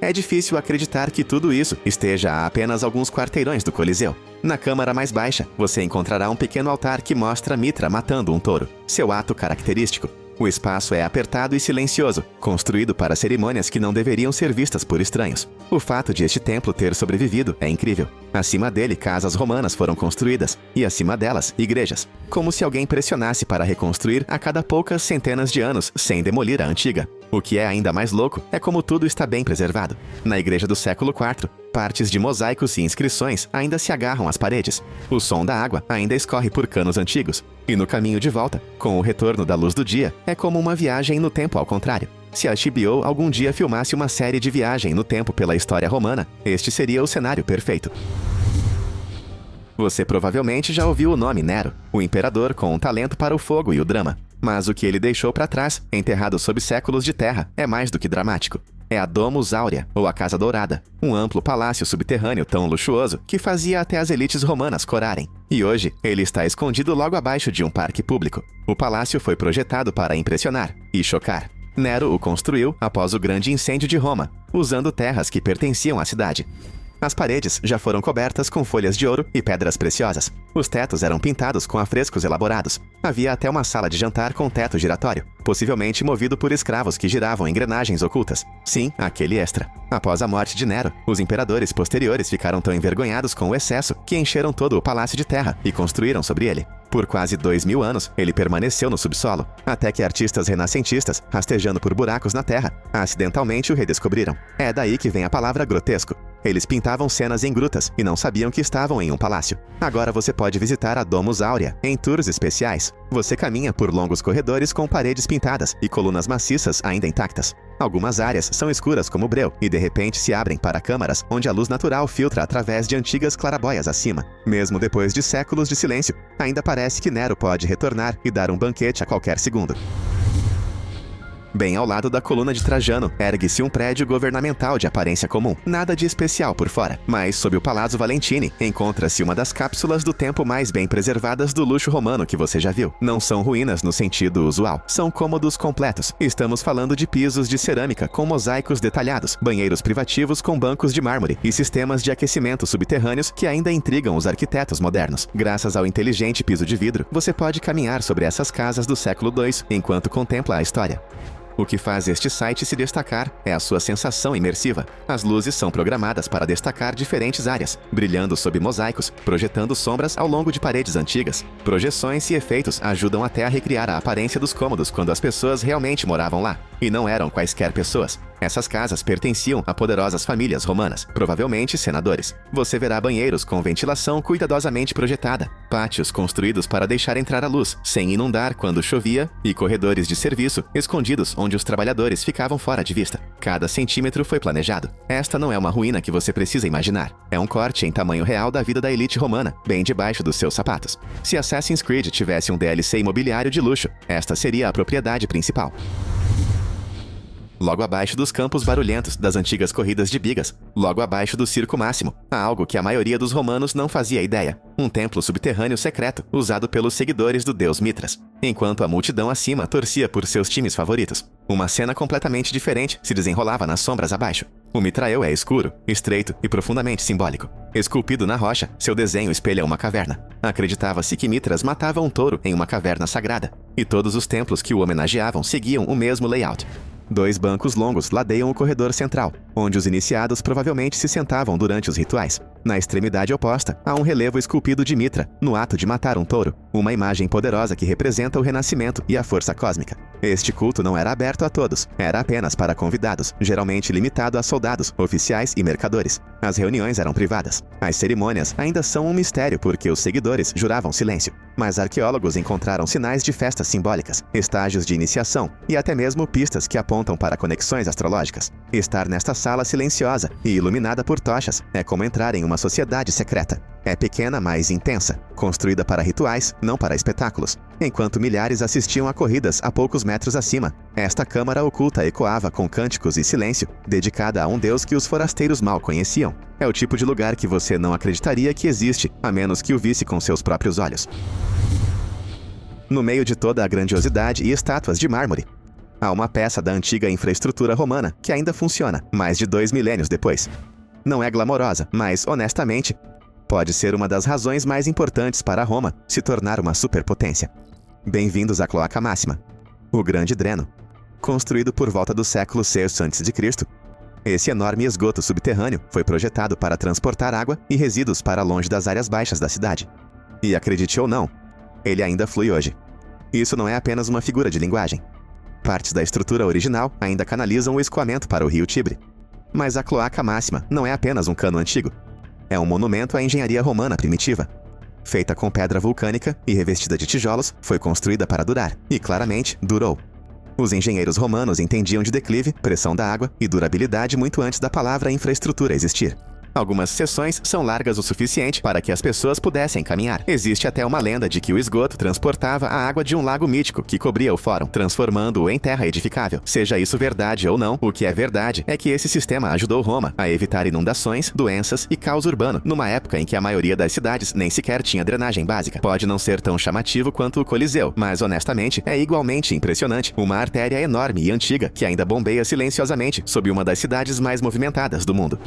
É difícil acreditar que tudo isso esteja a apenas alguns quarteirões do Coliseu. Na câmara mais baixa, você encontrará um pequeno altar que mostra Mitra matando um touro, seu ato característico. O espaço é apertado e silencioso, construído para cerimônias que não deveriam ser vistas por estranhos. O fato de este templo ter sobrevivido é incrível. Acima dele, casas romanas foram construídas, e acima delas, igrejas. Como se alguém pressionasse para reconstruir a cada poucas centenas de anos, sem demolir a antiga. O que é ainda mais louco é como tudo está bem preservado. Na igreja do século IV, partes de mosaicos e inscrições ainda se agarram às paredes. O som da água ainda escorre por canos antigos. E no caminho de volta, com o retorno da luz do dia, é como uma viagem no tempo ao contrário. Se a HBO algum dia filmasse uma série de viagem no tempo pela história romana, este seria o cenário perfeito. Você provavelmente já ouviu o nome Nero, o imperador com um talento para o fogo e o drama. Mas o que ele deixou para trás, enterrado sob séculos de terra, é mais do que dramático. É a Domus Aurea, ou a Casa Dourada, um amplo palácio subterrâneo tão luxuoso que fazia até as elites romanas corarem. E hoje, ele está escondido logo abaixo de um parque público. O palácio foi projetado para impressionar e chocar. Nero o construiu após o grande incêndio de Roma, usando terras que pertenciam à cidade. As paredes já foram cobertas com folhas de ouro e pedras preciosas. Os tetos eram pintados com afrescos elaborados. Havia até uma sala de jantar com teto giratório, possivelmente movido por escravos que giravam engrenagens ocultas. Sim, aquele extra. Após a morte de Nero, os imperadores posteriores ficaram tão envergonhados com o excesso que encheram todo o palácio de terra e construíram sobre ele. Por quase 2000 anos, ele permaneceu no subsolo, até que artistas renascentistas, rastejando por buracos na terra, acidentalmente o redescobriram. É daí que vem a palavra grotesco. Eles pintavam cenas em grutas e não sabiam que estavam em um palácio. Agora você pode visitar a Domus Aurea em tours especiais. Você caminha por longos corredores com paredes pintadas e colunas maciças ainda intactas. Algumas áreas são escuras como breu e de repente se abrem para câmaras onde a luz natural filtra através de antigas clarabóias acima. Mesmo depois de séculos de silêncio, ainda parece que Nero pode retornar e dar um banquete a qualquer segundo. Bem ao lado da coluna de Trajano, ergue-se um prédio governamental de aparência comum. Nada de especial por fora. Mas, sob o Palazzo Valentini, encontra-se uma das cápsulas do tempo mais bem preservadas do luxo romano que você já viu. Não são ruínas no sentido usual. São cômodos completos. Estamos falando de pisos de cerâmica com mosaicos detalhados, banheiros privativos com bancos de mármore e sistemas de aquecimento subterrâneos que ainda intrigam os arquitetos modernos. Graças ao inteligente piso de vidro, você pode caminhar sobre essas casas do século II enquanto contempla a história. O que faz este site se destacar é a sua sensação imersiva. As luzes são programadas para destacar diferentes áreas, brilhando sob mosaicos, projetando sombras ao longo de paredes antigas. Projeções e efeitos ajudam até a recriar a aparência dos cômodos quando as pessoas realmente moravam lá. E não eram quaisquer pessoas. Essas casas pertenciam a poderosas famílias romanas, provavelmente senadores. Você verá banheiros com ventilação cuidadosamente projetada, pátios construídos para deixar entrar a luz, sem inundar quando chovia, e corredores de serviço escondidos onde onde os trabalhadores ficavam fora de vista. Cada centímetro foi planejado. Esta não é uma ruína que você precisa imaginar. É um corte em tamanho real da vida da elite romana, bem debaixo dos seus sapatos. Se Assassin's Creed tivesse um DLC imobiliário de luxo, esta seria a propriedade principal. Logo abaixo dos campos barulhentos das antigas corridas de bigas, logo abaixo do Circo Máximo, há algo que a maioria dos romanos não fazia ideia: um templo subterrâneo secreto usado pelos seguidores do deus Mitras, enquanto a multidão acima torcia por seus times favoritos. Uma cena completamente diferente se desenrolava nas sombras abaixo. O Mitraeu é escuro, estreito e profundamente simbólico. Esculpido na rocha, seu desenho espelha uma caverna. Acreditava-se que Mitras matava um touro em uma caverna sagrada, e todos os templos que o homenageavam seguiam o mesmo layout. 2 bancos longos ladeiam o corredor central, onde os iniciados provavelmente se sentavam durante os rituais. Na extremidade oposta, há um relevo esculpido de Mitra, no ato de matar um touro, uma imagem poderosa que representa o renascimento e a força cósmica. Este culto não era aberto a todos, era apenas para convidados, geralmente limitado a soldados, oficiais e mercadores. As reuniões eram privadas. As cerimônias ainda são um mistério porque os seguidores juravam silêncio. Mas arqueólogos encontraram sinais de festas simbólicas, estágios de iniciação e até mesmo pistas que apontam para conexões astrológicas. Estar nesta sala silenciosa e iluminada por tochas é como entrar em uma sociedade secreta. É pequena, mas intensa, construída para rituais, não para espetáculos. Enquanto milhares assistiam a corridas a poucos metros acima, esta câmara oculta ecoava com cânticos e silêncio, dedicada a um deus que os forasteiros mal conheciam. É o tipo de lugar que você não acreditaria que existe, a menos que o visse com seus próprios olhos. No meio de toda a grandiosidade e estátuas de mármore, há uma peça da antiga infraestrutura romana que ainda funciona, mais de 2 milênios depois. Não é glamourosa, mas, honestamente, pode ser uma das razões mais importantes para Roma se tornar uma superpotência. Bem-vindos à Cloaca Máxima, o Grande Dreno. Construído por volta do século VI a.C., esse enorme esgoto subterrâneo foi projetado para transportar água e resíduos para longe das áreas baixas da cidade. E acredite ou não, ele ainda flui hoje. Isso não é apenas uma figura de linguagem. Partes da estrutura original ainda canalizam o escoamento para o rio Tibre. Mas a Cloaca Máxima não é apenas um cano antigo. É um monumento à engenharia romana primitiva. Feita com pedra vulcânica e revestida de tijolos, foi construída para durar, e claramente durou. Os engenheiros romanos entendiam de declive, pressão da água e durabilidade muito antes da palavra infraestrutura existir. Algumas seções são largas o suficiente para que as pessoas pudessem caminhar. Existe até uma lenda de que o esgoto transportava a água de um lago mítico que cobria o fórum, transformando-o em terra edificável. Seja isso verdade ou não, o que é verdade é que esse sistema ajudou Roma a evitar inundações, doenças e caos urbano, numa época em que a maioria das cidades nem sequer tinha drenagem básica. Pode não ser tão chamativo quanto o Coliseu, mas honestamente é igualmente impressionante. Uma artéria enorme e antiga que ainda bombeia silenciosamente sob uma das cidades mais movimentadas do mundo.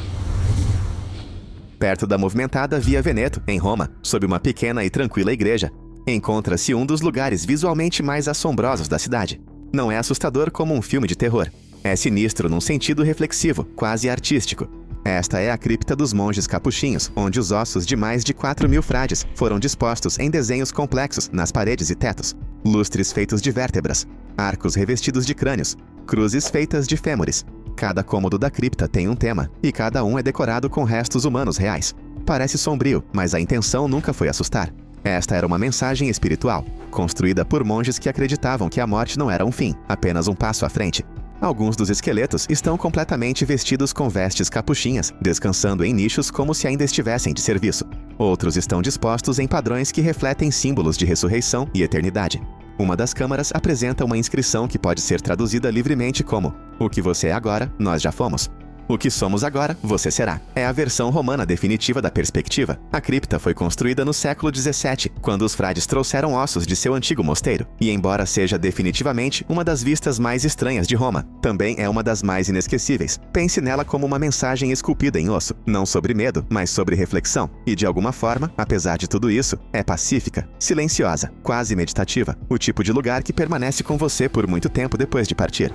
Perto da movimentada Via Veneto, em Roma, sob uma pequena e tranquila igreja, encontra-se um dos lugares visualmente mais assombrosos da cidade. Não é assustador como um filme de terror. É sinistro num sentido reflexivo, quase artístico. Esta é a cripta dos monges capuchinhos, onde os ossos de mais de 4.000 frades foram dispostos em desenhos complexos nas paredes e tetos. Lustres feitos de vértebras, arcos revestidos de crânios, cruzes feitas de fêmures. Cada cômodo da cripta tem um tema, e cada um é decorado com restos humanos reais. Parece sombrio, mas a intenção nunca foi assustar. Esta era uma mensagem espiritual, construída por monges que acreditavam que a morte não era um fim, apenas um passo à frente. Alguns dos esqueletos estão completamente vestidos com vestes capuchinhas, descansando em nichos como se ainda estivessem de serviço. Outros estão dispostos em padrões que refletem símbolos de ressurreição e eternidade. Uma das câmaras apresenta uma inscrição que pode ser traduzida livremente como: "O que você é agora, nós já fomos. O que somos agora, você será." É a versão romana definitiva da perspectiva. A cripta foi construída no século XVII, quando os frades trouxeram ossos de seu antigo mosteiro. E embora seja definitivamente uma das vistas mais estranhas de Roma, também é uma das mais inesquecíveis. Pense nela como uma mensagem esculpida em osso, não sobre medo, mas sobre reflexão. E de alguma forma, apesar de tudo isso, é pacífica, silenciosa, quase meditativa, o tipo de lugar que permanece com você por muito tempo depois de partir.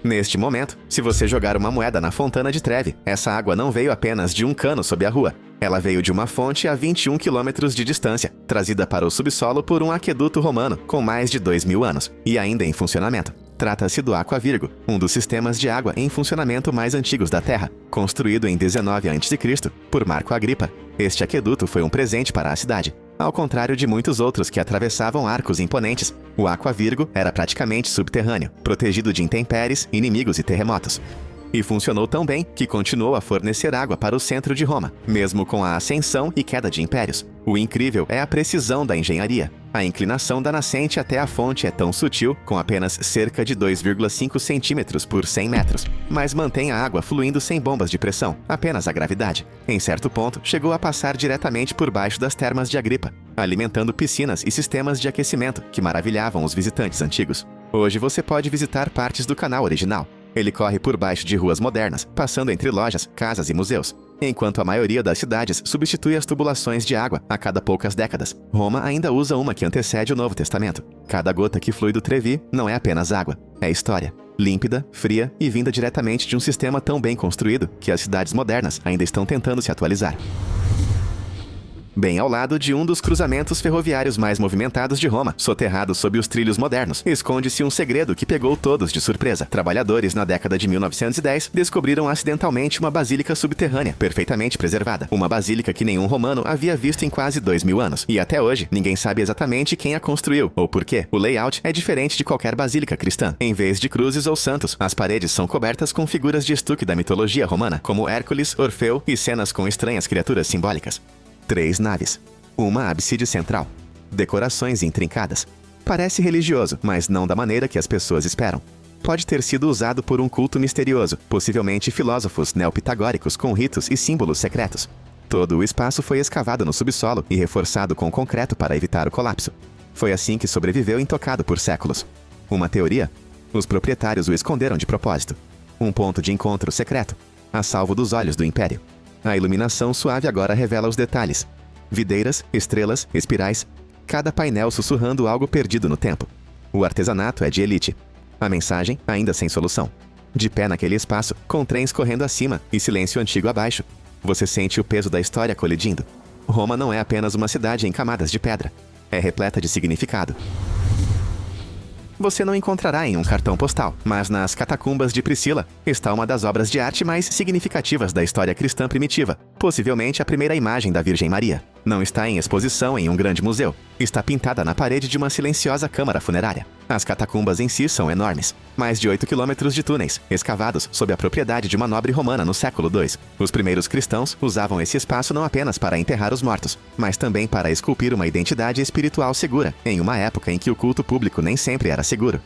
Neste momento, se você jogar uma moeda na Fontana de Trevi, essa água não veio apenas de um cano sob a rua. Ela veio de uma fonte a 21 quilômetros de distância, trazida para o subsolo por um aqueduto romano com mais de 2.000 anos, e ainda em funcionamento. Trata-se do Aqua Virgo, um dos sistemas de água em funcionamento mais antigos da Terra. Construído em 19 a.C. por Marco Agripa, este aqueduto foi um presente para a cidade. Ao contrário de muitos outros que atravessavam arcos imponentes, o Aqua Virgo era praticamente subterrâneo, protegido de intempéries, inimigos e terremotos. E funcionou tão bem que continuou a fornecer água para o centro de Roma, mesmo com a ascensão e queda de impérios. O incrível é a precisão da engenharia. A inclinação da nascente até a fonte é tão sutil, com apenas cerca de 2,5 centímetros por 100 metros, mas mantém a água fluindo sem bombas de pressão, apenas a gravidade. Em certo ponto, chegou a passar diretamente por baixo das termas de Agripa, alimentando piscinas e sistemas de aquecimento que maravilhavam os visitantes antigos. Hoje você pode visitar partes do canal original. Ele corre por baixo de ruas modernas, passando entre lojas, casas e museus, enquanto a maioria das cidades substitui as tubulações de água a cada poucas décadas. Roma ainda usa uma que antecede o Novo Testamento. Cada gota que flui do Trevi não é apenas água, é história. Límpida, fria e vinda diretamente de um sistema tão bem construído que as cidades modernas ainda estão tentando se atualizar. Bem ao lado de um dos cruzamentos ferroviários mais movimentados de Roma, soterrado sob os trilhos modernos, esconde-se um segredo que pegou todos de surpresa. Trabalhadores na década de 1910 descobriram acidentalmente uma basílica subterrânea, perfeitamente preservada. Uma basílica que nenhum romano havia visto em quase 2000 anos. E até hoje, ninguém sabe exatamente quem a construiu ou por quê. O layout é diferente de qualquer basílica cristã. Em vez de cruzes ou santos, as paredes são cobertas com figuras de estuque da mitologia romana, como Hércules, Orfeu e cenas com estranhas criaturas simbólicas. 3 naves. Uma ábside central. Decorações intrincadas. Parece religioso, mas não da maneira que as pessoas esperam. Pode ter sido usado por um culto misterioso, possivelmente filósofos neopitagóricos com ritos e símbolos secretos. Todo o espaço foi escavado no subsolo e reforçado com concreto para evitar o colapso. Foi assim que sobreviveu intocado por séculos. Uma teoria? Os proprietários o esconderam de propósito. Um ponto de encontro secreto, a salvo dos olhos do Império. A iluminação suave agora revela os detalhes. Videiras, estrelas, espirais. Cada painel sussurrando algo perdido no tempo. O artesanato é de elite. A mensagem, ainda sem solução. De pé naquele espaço, com trens correndo acima e silêncio antigo abaixo. Você sente o peso da história colidindo. Roma não é apenas uma cidade em camadas de pedra. É repleta de significado. Você não encontrará em um cartão postal, mas nas catacumbas de Priscila está uma das obras de arte mais significativas da história cristã primitiva, possivelmente a primeira imagem da Virgem Maria. Não está em exposição em um grande museu. Está pintada na parede de uma silenciosa câmara funerária. As catacumbas em si são enormes. Mais de 8 quilômetros de túneis, escavados sob a propriedade de uma nobre romana no século II. Os primeiros cristãos usavam esse espaço não apenas para enterrar os mortos, mas também para esculpir uma identidade espiritual segura, em uma época em que o culto público nem sempre era seguro.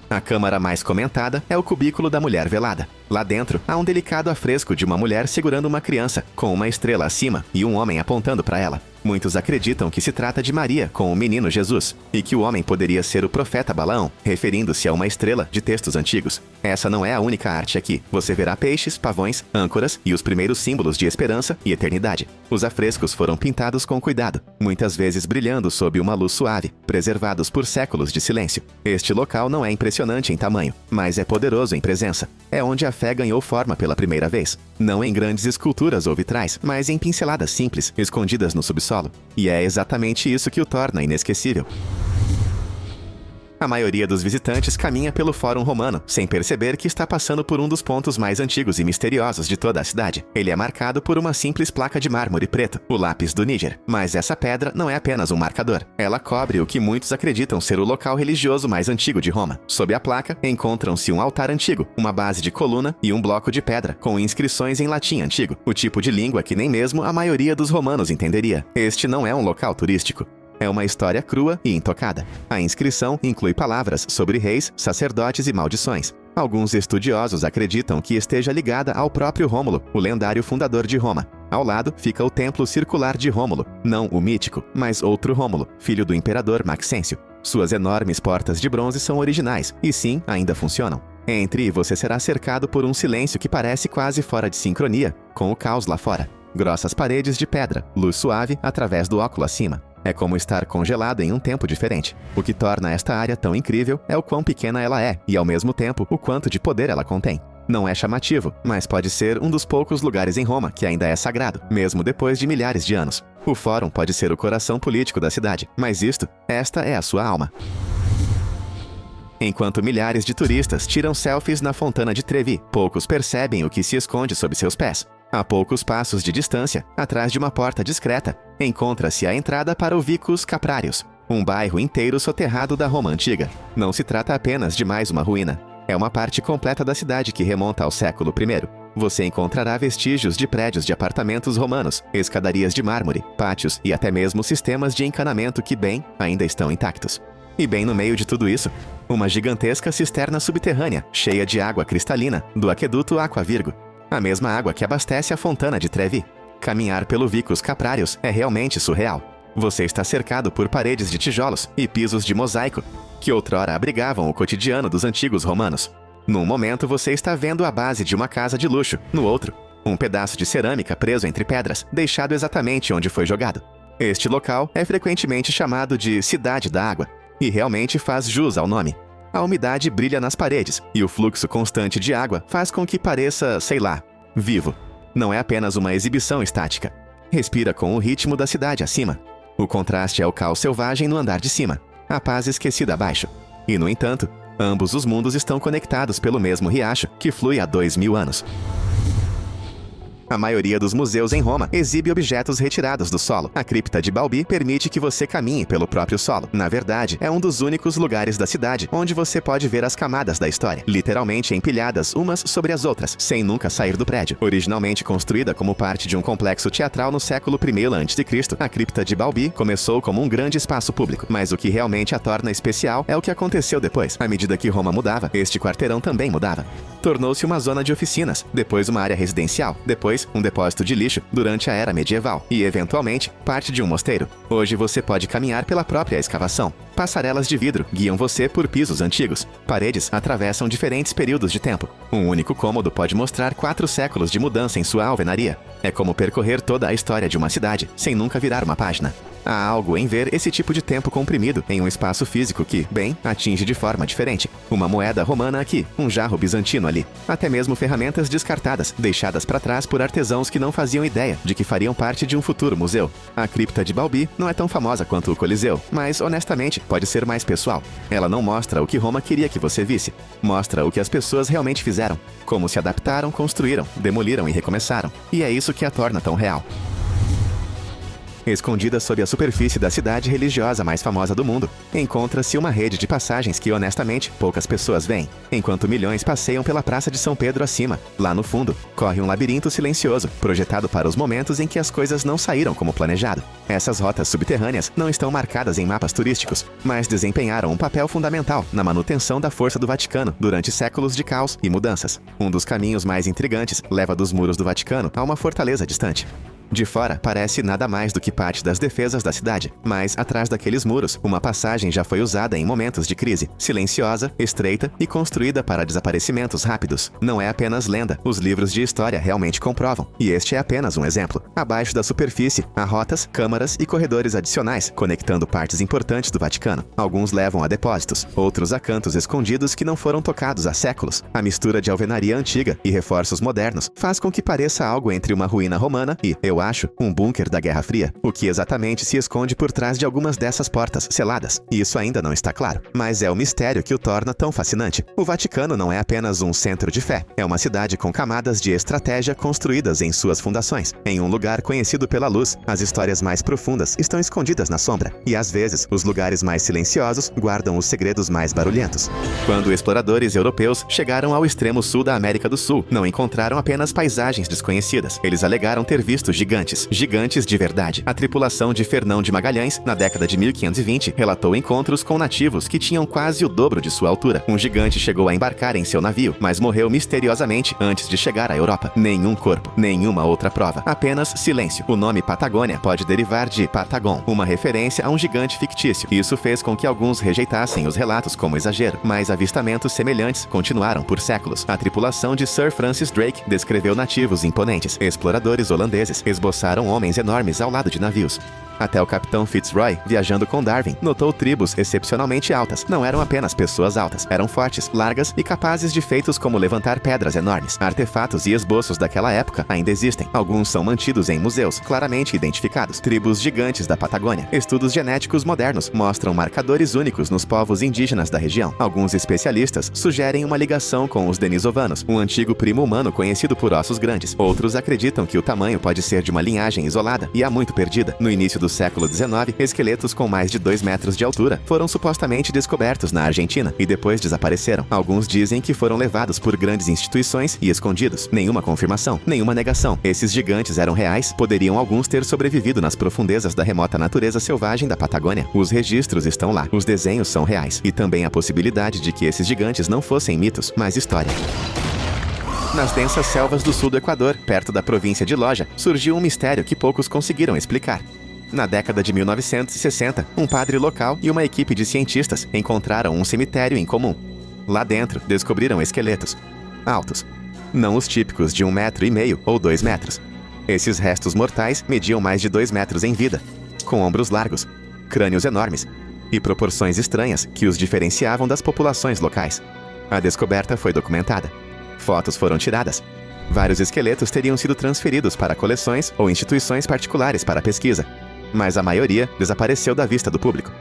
A câmara mais comentada é o cubículo da mulher velada. Lá dentro, há um delicado afresco de uma mulher segurando uma criança, com uma estrela acima e um homem apontando para ela. Muitos acreditam que se trata de Maria com o menino Jesus, e que o homem poderia ser o profeta Balaão, referindo-se a uma estrela de textos antigos. Essa não é a única arte aqui. Você verá peixes, pavões, âncoras e os primeiros símbolos de esperança e eternidade. Os afrescos foram pintados com cuidado, muitas vezes brilhando sob uma luz suave, preservados por séculos de silêncio. Este local não é impressionante em tamanho, mas é poderoso em presença. É onde a fé ganhou forma pela primeira vez. Não em grandes esculturas ou vitrais, mas em pinceladas simples, escondidas no subsolo. E é exatamente isso que o torna inesquecível. A maioria dos visitantes caminha pelo Fórum Romano, sem perceber que está passando por um dos pontos mais antigos e misteriosos de toda a cidade. Ele é marcado por uma simples placa de mármore preto, o lápis do Níger. Mas essa pedra não é apenas um marcador. Ela cobre o que muitos acreditam ser o local religioso mais antigo de Roma. Sob a placa, encontram-se um altar antigo, uma base de coluna e um bloco de pedra, com inscrições em latim antigo, o tipo de língua que nem mesmo a maioria dos romanos entenderia. Este não é um local turístico. É uma história crua e intocada. A inscrição inclui palavras sobre reis, sacerdotes e maldições. Alguns estudiosos acreditam que esteja ligada ao próprio Rômulo, o lendário fundador de Roma. Ao lado fica o Templo Circular de Rômulo, não o mítico, mas outro Rômulo, filho do imperador Maxêncio. Suas enormes portas de bronze são originais e sim, ainda funcionam. Entre e você será cercado por um silêncio que parece quase fora de sincronia com o caos lá fora. Grossas paredes de pedra, luz suave através do óculo acima. É como estar congelado em um tempo diferente. O que torna esta área tão incrível é o quão pequena ela é e, ao mesmo tempo, o quanto de poder ela contém. Não é chamativo, mas pode ser um dos poucos lugares em Roma que ainda é sagrado, mesmo depois de milhares de anos. O Fórum pode ser o coração político da cidade, mas esta é a sua alma. Enquanto milhares de turistas tiram selfies na Fontana de Trevi, poucos percebem o que se esconde sob seus pés. A poucos passos de distância, atrás de uma porta discreta, encontra-se a entrada para o Vicus Caprarius, um bairro inteiro soterrado da Roma Antiga. Não se trata apenas de mais uma ruína. É uma parte completa da cidade que remonta ao século I. Você encontrará vestígios de prédios de apartamentos romanos, escadarias de mármore, pátios e até mesmo sistemas de encanamento que, ainda estão intactos. E bem no meio de tudo isso, uma gigantesca cisterna subterrânea, cheia de água cristalina, do aqueduto Aqua Virgo, a mesma água que abastece a Fontana de Trevi. Caminhar pelo Vicus Caprarius é realmente surreal. Você está cercado por paredes de tijolos e pisos de mosaico, que outrora abrigavam o cotidiano dos antigos romanos. Num momento você está vendo a base de uma casa de luxo, no outro, um pedaço de cerâmica preso entre pedras, deixado exatamente onde foi jogado. Este local é frequentemente chamado de Cidade da Água, e realmente faz jus ao nome. A umidade brilha nas paredes, e o fluxo constante de água faz com que pareça, vivo. Não é apenas uma exibição estática. Respira com o ritmo da cidade acima. O contraste é o caos selvagem no andar de cima, a paz esquecida abaixo. E, no entanto, ambos os mundos estão conectados pelo mesmo riacho que flui há 2000 anos. A maioria dos museus em Roma exibe objetos retirados do solo. A cripta de Balbi permite que você caminhe pelo próprio solo. Na verdade, é um dos únicos lugares da cidade onde você pode ver as camadas da história, literalmente empilhadas umas sobre as outras, sem nunca sair do prédio. Originalmente construída como parte de um complexo teatral no século I a.C., a cripta de Balbi começou como um grande espaço público, mas o que realmente a torna especial é o que aconteceu depois. À medida que Roma mudava, este quarteirão também mudava. Tornou-se uma zona de oficinas, depois uma área residencial, depois um depósito de lixo durante a era medieval e, eventualmente, parte de um mosteiro. Hoje você pode caminhar pela própria escavação. Passarelas de vidro guiam você por pisos antigos. Paredes atravessam diferentes períodos de tempo. Um único cômodo pode mostrar 4 séculos de mudança em sua alvenaria. É como percorrer toda a história de uma cidade, sem nunca virar uma página. Há algo em ver esse tipo de tempo comprimido em um espaço físico que, atinge de forma diferente. Uma moeda romana aqui, um jarro bizantino ali. Até mesmo ferramentas descartadas, deixadas para trás por artesãos que não faziam ideia de que fariam parte de um futuro museu. A cripta de Balbi não é tão famosa quanto o Coliseu, mas, honestamente, pode ser mais pessoal. Ela não mostra o que Roma queria que você visse. Mostra o que as pessoas realmente fizeram. Como se adaptaram, construíram, demoliram e recomeçaram. E é isso que a torna tão real. Escondida sob a superfície da cidade religiosa mais famosa do mundo, encontra-se uma rede de passagens que, honestamente, poucas pessoas veem, enquanto milhões passeiam pela Praça de São Pedro acima. Lá no fundo, corre um labirinto silencioso, projetado para os momentos em que as coisas não saíram como planejado. Essas rotas subterrâneas não estão marcadas em mapas turísticos, mas desempenharam um papel fundamental na manutenção da força do Vaticano durante séculos de caos e mudanças. Um dos caminhos mais intrigantes leva dos muros do Vaticano a uma fortaleza distante. De fora, parece nada mais do que parte das defesas da cidade, mas atrás daqueles muros, uma passagem já foi usada em momentos de crise, silenciosa, estreita e construída para desaparecimentos rápidos. Não é apenas lenda, os livros de história realmente comprovam, e este é apenas um exemplo. Abaixo da superfície, há rotas, câmaras e corredores adicionais, conectando partes importantes do Vaticano. Alguns levam a depósitos, outros a cantos escondidos que não foram tocados há séculos. A mistura de alvenaria antiga e reforços modernos faz com que pareça algo entre uma ruína romana e, eu acho, um bunker da Guerra Fria. O que exatamente se esconde por trás de algumas dessas portas seladas? Isso ainda não está claro. Mas é o mistério que o torna tão fascinante. O Vaticano não é apenas um centro de fé. É uma cidade com camadas de estratégia construídas em suas fundações. Em um lugar conhecido pela luz, as histórias mais profundas estão escondidas na sombra. E às vezes, os lugares mais silenciosos guardam os segredos mais barulhentos. Quando exploradores europeus chegaram ao extremo sul da América do Sul, não encontraram apenas paisagens desconhecidas. Eles alegaram ter visto gigantes de verdade. A tripulação de Fernão de Magalhães, na década de 1520, relatou encontros com nativos que tinham quase o dobro de sua altura. Um gigante chegou a embarcar em seu navio, mas morreu misteriosamente antes de chegar à Europa. Nenhum corpo, nenhuma outra prova, apenas silêncio. O nome Patagônia pode derivar de Patagon, uma referência a um gigante fictício. Isso fez com que alguns rejeitassem os relatos como exagero, mas avistamentos semelhantes continuaram por séculos. A tripulação de Sir Francis Drake descreveu nativos imponentes. Exploradores holandeses esboçaram homens enormes ao lado de navios. Até o capitão Fitzroy, viajando com Darwin, notou tribos excepcionalmente altas. Não eram apenas pessoas altas, eram fortes, largas e capazes de feitos como levantar pedras enormes. Artefatos e esboços daquela época ainda existem. Alguns são mantidos em museus, claramente identificados. Tribos gigantes da Patagônia. Estudos genéticos modernos mostram marcadores únicos nos povos indígenas da região. Alguns especialistas sugerem uma ligação com os denisovanos, um antigo primo humano conhecido por ossos grandes. Outros acreditam que o tamanho pode ser de uma linhagem isolada e há muito perdida. No início do século XIX, esqueletos com mais de 2 metros de altura foram supostamente descobertos na Argentina e depois desapareceram. Alguns dizem que foram levados por grandes instituições e escondidos. Nenhuma confirmação, nenhuma negação. Esses gigantes eram reais? Poderiam alguns ter sobrevivido nas profundezas da remota natureza selvagem da Patagônia? Os registros estão lá, os desenhos são reais e também a possibilidade de que esses gigantes não fossem mitos, mas história. Nas densas selvas do sul do Equador, perto da província de Loja, surgiu um mistério que poucos conseguiram explicar. Na década de 1960, um padre local e uma equipe de cientistas encontraram um cemitério em comum. Lá dentro, descobriram esqueletos altos, não os típicos de 1,5 metro ou 2 metros. Esses restos mortais mediam mais de 2 metros em vida, com ombros largos, crânios enormes e proporções estranhas que os diferenciavam das populações locais. A descoberta foi documentada. Fotos foram tiradas. Vários esqueletos teriam sido transferidos para coleções ou instituições particulares para pesquisa, mas a maioria desapareceu da vista do público.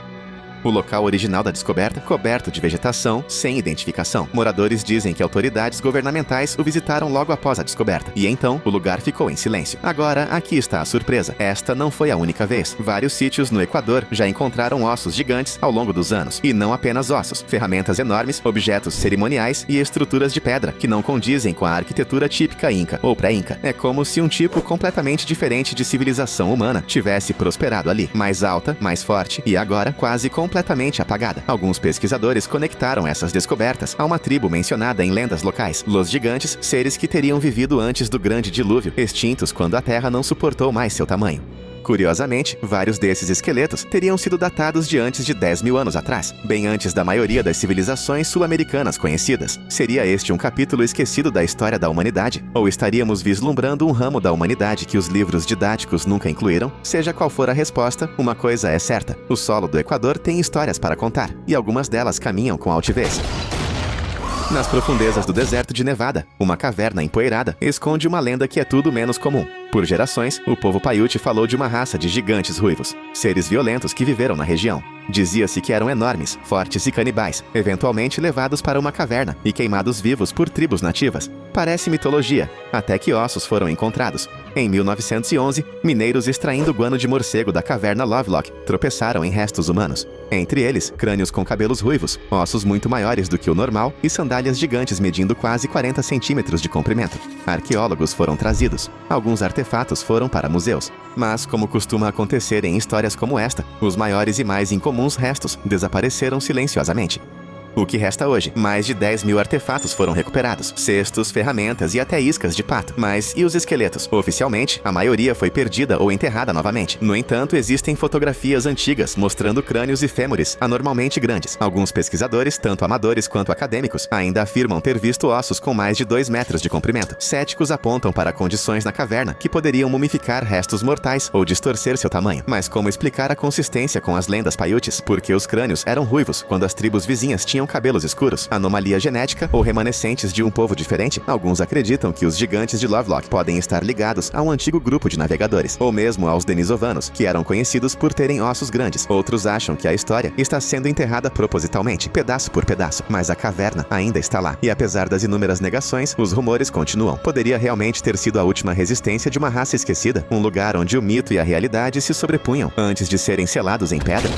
O local original da descoberta, coberto de vegetação, sem identificação. Moradores dizem que autoridades governamentais o visitaram logo após a descoberta, e então o lugar ficou em silêncio. Agora, aqui está a surpresa. Esta não foi a única vez. Vários sítios no Equador já encontraram ossos gigantes ao longo dos anos. E não apenas ossos, ferramentas enormes, objetos cerimoniais e estruturas de pedra, que não condizem com a arquitetura típica inca ou pré-inca. É como se um tipo completamente diferente de civilização humana tivesse prosperado ali. Mais alta, mais forte e agora quase completamente apagada. Alguns pesquisadores conectaram essas descobertas a uma tribo mencionada em lendas locais, Los Gigantes, seres que teriam vivido antes do grande dilúvio, extintos quando a Terra não suportou mais seu tamanho. Curiosamente, vários desses esqueletos teriam sido datados de antes de 10 mil anos atrás, bem antes da maioria das civilizações sul-americanas conhecidas. Seria este um capítulo esquecido da história da humanidade? Ou estaríamos vislumbrando um ramo da humanidade que os livros didáticos nunca incluíram? Seja qual for a resposta, uma coisa é certa: o solo do Equador tem histórias para contar, e algumas delas caminham com altivez. Nas profundezas do deserto de Nevada, uma caverna empoeirada esconde uma lenda que é tudo menos comum. Por gerações, o povo Paiute falou de uma raça de gigantes ruivos, seres violentos que viveram na região. Dizia-se que eram enormes, fortes e canibais, eventualmente levados para uma caverna e queimados vivos por tribos nativas. Parece mitologia, até que ossos foram encontrados. Em 1911, mineiros extraindo guano de morcego da caverna Lovelock tropeçaram em restos humanos. Entre eles, crânios com cabelos ruivos, ossos muito maiores do que o normal e sandálias gigantes medindo quase 40 centímetros de comprimento. Arqueólogos foram trazidos. Alguns artefatos foram para museus. Mas, como costuma acontecer em histórias como esta, os maiores e mais incomuns restos desapareceram silenciosamente. O que resta hoje? Mais de 10 mil artefatos foram recuperados. Cestos, ferramentas e até iscas de pato. Mas e os esqueletos? Oficialmente, a maioria foi perdida ou enterrada novamente. No entanto, existem fotografias antigas mostrando crânios e fêmures anormalmente grandes. Alguns pesquisadores, tanto amadores quanto acadêmicos, ainda afirmam ter visto ossos com mais de 2 metros de comprimento. Céticos apontam para condições na caverna que poderiam mumificar restos mortais ou distorcer seu tamanho. Mas como explicar a consistência com as lendas paiutes? Porque os crânios eram ruivos quando as tribos vizinhas tinham cabelos escuros, anomalia genética ou remanescentes de um povo diferente. Alguns acreditam que os gigantes de Lovelock podem estar ligados a um antigo grupo de navegadores, ou mesmo aos denisovanos, que eram conhecidos por terem ossos grandes. Outros acham que a história está sendo enterrada propositalmente, pedaço por pedaço, mas a caverna ainda está lá. E apesar das inúmeras negações, os rumores continuam. Poderia realmente ter sido a última resistência de uma raça esquecida, um lugar onde o mito e a realidade se sobrepunham antes de serem selados em pedra?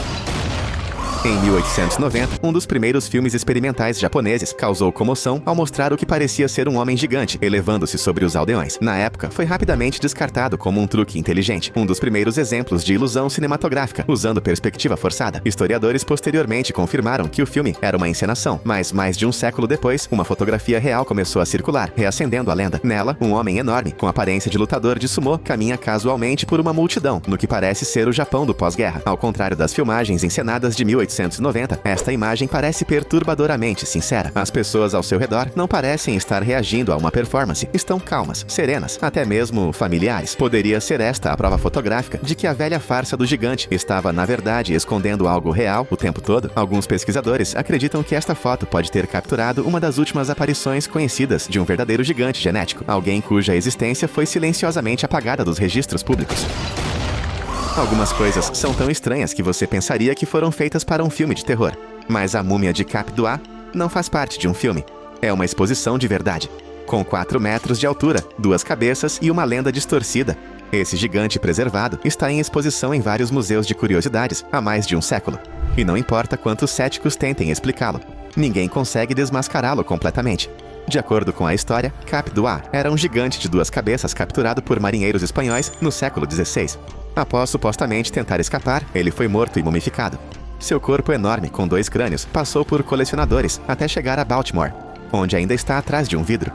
Em 1890, um dos primeiros filmes experimentais japoneses causou comoção ao mostrar o que parecia ser um homem gigante, elevando-se sobre os aldeões. Na época, foi rapidamente descartado como um truque inteligente, um dos primeiros exemplos de ilusão cinematográfica, usando perspectiva forçada. Historiadores posteriormente confirmaram que o filme era uma encenação, mas mais de um século depois, uma fotografia real começou a circular, reacendendo a lenda. Nela, um homem enorme, com aparência de lutador de sumô, caminha casualmente por uma multidão, no que parece ser o Japão do pós-guerra, ao contrário das filmagens encenadas de 1890. 1890, esta imagem parece perturbadoramente sincera. As pessoas ao seu redor não parecem estar reagindo a uma performance. Estão calmas, serenas, até mesmo familiares. Poderia ser esta a prova fotográfica de que a velha farsa do gigante estava, na verdade, escondendo algo real o tempo todo? Alguns pesquisadores acreditam que esta foto pode ter capturado uma das últimas aparições conhecidas de um verdadeiro gigante genético, alguém cuja existência foi silenciosamente apagada dos registros públicos. Algumas coisas são tão estranhas que você pensaria que foram feitas para um filme de terror. Mas a múmia de Cap Dua não faz parte de um filme. É uma exposição de verdade. Com 4 metros de altura, 2 cabeças e uma lenda distorcida. Esse gigante preservado está em exposição em vários museus de curiosidades há mais de um século. E não importa quantos céticos tentem explicá-lo, ninguém consegue desmascará-lo completamente. De acordo com a história, Cap Dua era um gigante de 2 cabeças capturado por marinheiros espanhóis no século XVI. Após supostamente tentar escapar, ele foi morto e mumificado. Seu corpo enorme, com 2 crânios, passou por colecionadores até chegar a Baltimore, onde ainda está atrás de um vidro.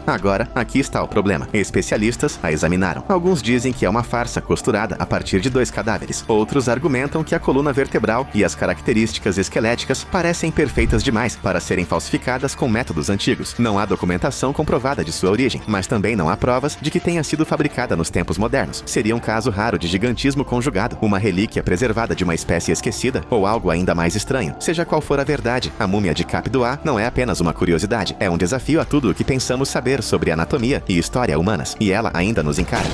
Agora, aqui está o problema. Especialistas a examinaram. Alguns dizem que é uma farsa costurada a partir de 2 cadáveres. Outros argumentam que a coluna vertebral e as características esqueléticas parecem perfeitas demais para serem falsificadas com métodos antigos. Não há documentação comprovada de sua origem, mas também não há provas de que tenha sido fabricada nos tempos modernos. Seria um caso raro de gigantismo conjugado, uma relíquia preservada de uma espécie esquecida, ou algo ainda mais estranho. Seja qual for a verdade, a múmia de Cap Dua não é apenas uma curiosidade, é um desafio a tudo o que pensamos saber sobre anatomia e história humanas, e ela ainda nos encara.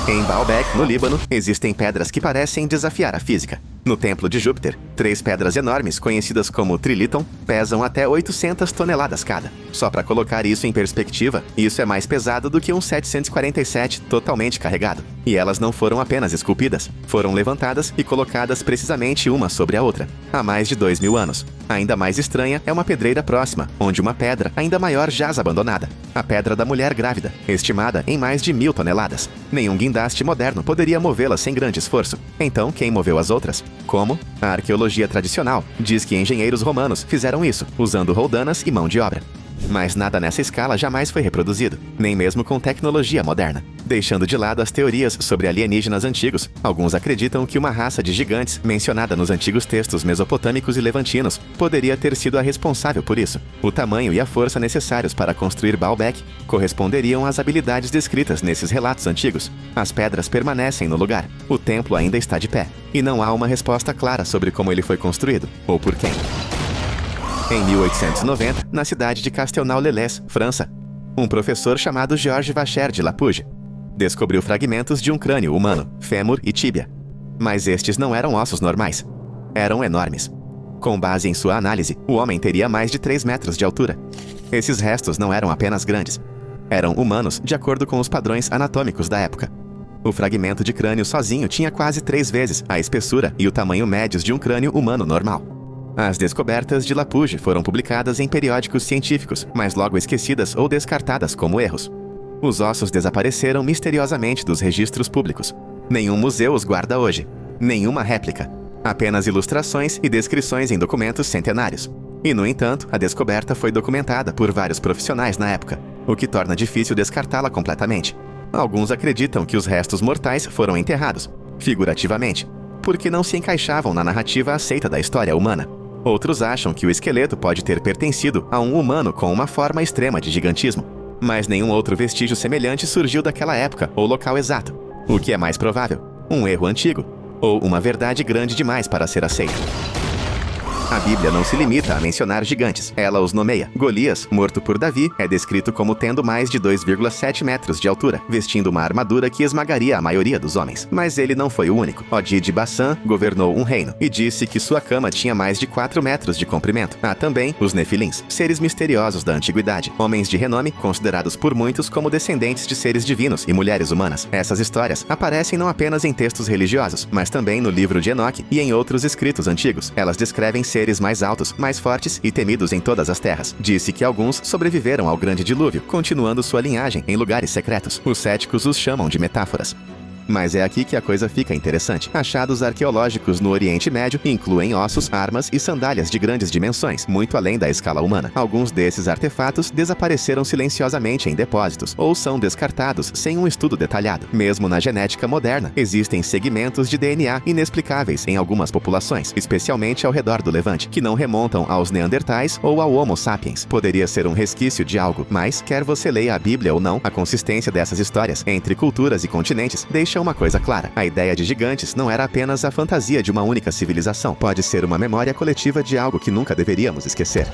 Em Baalbek, no Líbano, existem pedras que parecem desafiar a física. No Templo de Júpiter, 3 pedras enormes, conhecidas como Trilithon, pesam até 800 toneladas cada. Só para colocar isso em perspectiva, isso é mais pesado do que um 747 totalmente carregado. E elas não foram apenas esculpidas, foram levantadas e colocadas precisamente uma sobre a outra, há mais de 2.000 anos. Ainda mais estranha é uma pedreira próxima, onde uma pedra ainda maior jaz abandonada. A Pedra da Mulher Grávida, estimada em mais de 1.000 toneladas. Nenhum guindaste moderno poderia movê-la sem grande esforço. Então, quem moveu as outras? Como? A arqueologia tradicional diz que engenheiros romanos fizeram isso, usando roldanas e mão de obra. Mas nada nessa escala jamais foi reproduzido, nem mesmo com tecnologia moderna. Deixando de lado as teorias sobre alienígenas antigos, alguns acreditam que uma raça de gigantes, mencionada nos antigos textos mesopotâmicos e levantinos, poderia ter sido a responsável por isso. O tamanho e a força necessários para construir Baalbek corresponderiam às habilidades descritas nesses relatos antigos. As pedras permanecem no lugar, o templo ainda está de pé, e não há uma resposta clara sobre como ele foi construído, ou por quem. Em 1890, na cidade de Castelnau-les-Lez, França, um professor chamado Georges Vacher de Lapouge descobriu fragmentos de um crânio humano, fêmur e tíbia. Mas estes não eram ossos normais. Eram enormes. Com base em sua análise, o homem teria mais de 3 metros de altura. Esses restos não eram apenas grandes. Eram humanos de acordo com os padrões anatômicos da época. O fragmento de crânio sozinho tinha quase 3 vezes a espessura e o tamanho médios de um crânio humano normal. As descobertas de Lapouge foram publicadas em periódicos científicos, mas logo esquecidas ou descartadas como erros. Os ossos desapareceram misteriosamente dos registros públicos. Nenhum museu os guarda hoje. Nenhuma réplica. Apenas ilustrações e descrições em documentos centenários. E, no entanto, a descoberta foi documentada por vários profissionais na época, o que torna difícil descartá-la completamente. Alguns acreditam que os restos mortais foram enterrados, figurativamente, porque não se encaixavam na narrativa aceita da história humana. Outros acham que o esqueleto pode ter pertencido a um humano com uma forma extrema de gigantismo, mas nenhum outro vestígio semelhante surgiu daquela época ou local exato. O que é mais provável? Um erro antigo, ou uma verdade grande demais para ser aceita. A Bíblia não se limita a mencionar gigantes. Ela os nomeia. Golias, morto por Davi, é descrito como tendo mais de 2,7 metros de altura, vestindo uma armadura que esmagaria a maioria dos homens. Mas ele não foi o único. Odi de Bassã governou um reino e disse que sua cama tinha mais de 4 metros de comprimento. Há também os Nefilins, seres misteriosos da antiguidade, homens de renome considerados por muitos como descendentes de seres divinos e mulheres humanas. Essas histórias aparecem não apenas em textos religiosos, mas também no livro de Enoque e em outros escritos antigos. Elas descrevem seres mais altos, mais fortes e temidos em todas as terras. Disse que alguns sobreviveram ao grande dilúvio, continuando sua linhagem em lugares secretos. Os céticos os chamam de metáforas. Mas é aqui que a coisa fica interessante. Achados arqueológicos no Oriente Médio incluem ossos, armas e sandálias de grandes dimensões, muito além da escala humana. Alguns desses artefatos desapareceram silenciosamente em depósitos ou são descartados sem um estudo detalhado. Mesmo na genética moderna, existem segmentos de DNA inexplicáveis em algumas populações, especialmente ao redor do Levante, que não remontam aos Neandertais ou ao Homo sapiens. Poderia ser um resquício de algo, mas, quer você leia a Bíblia ou não, a consistência dessas histórias entre culturas e continentes deixa uma coisa clara. A ideia de gigantes não era apenas a fantasia de uma única civilização. Pode ser uma memória coletiva de algo que nunca deveríamos esquecer.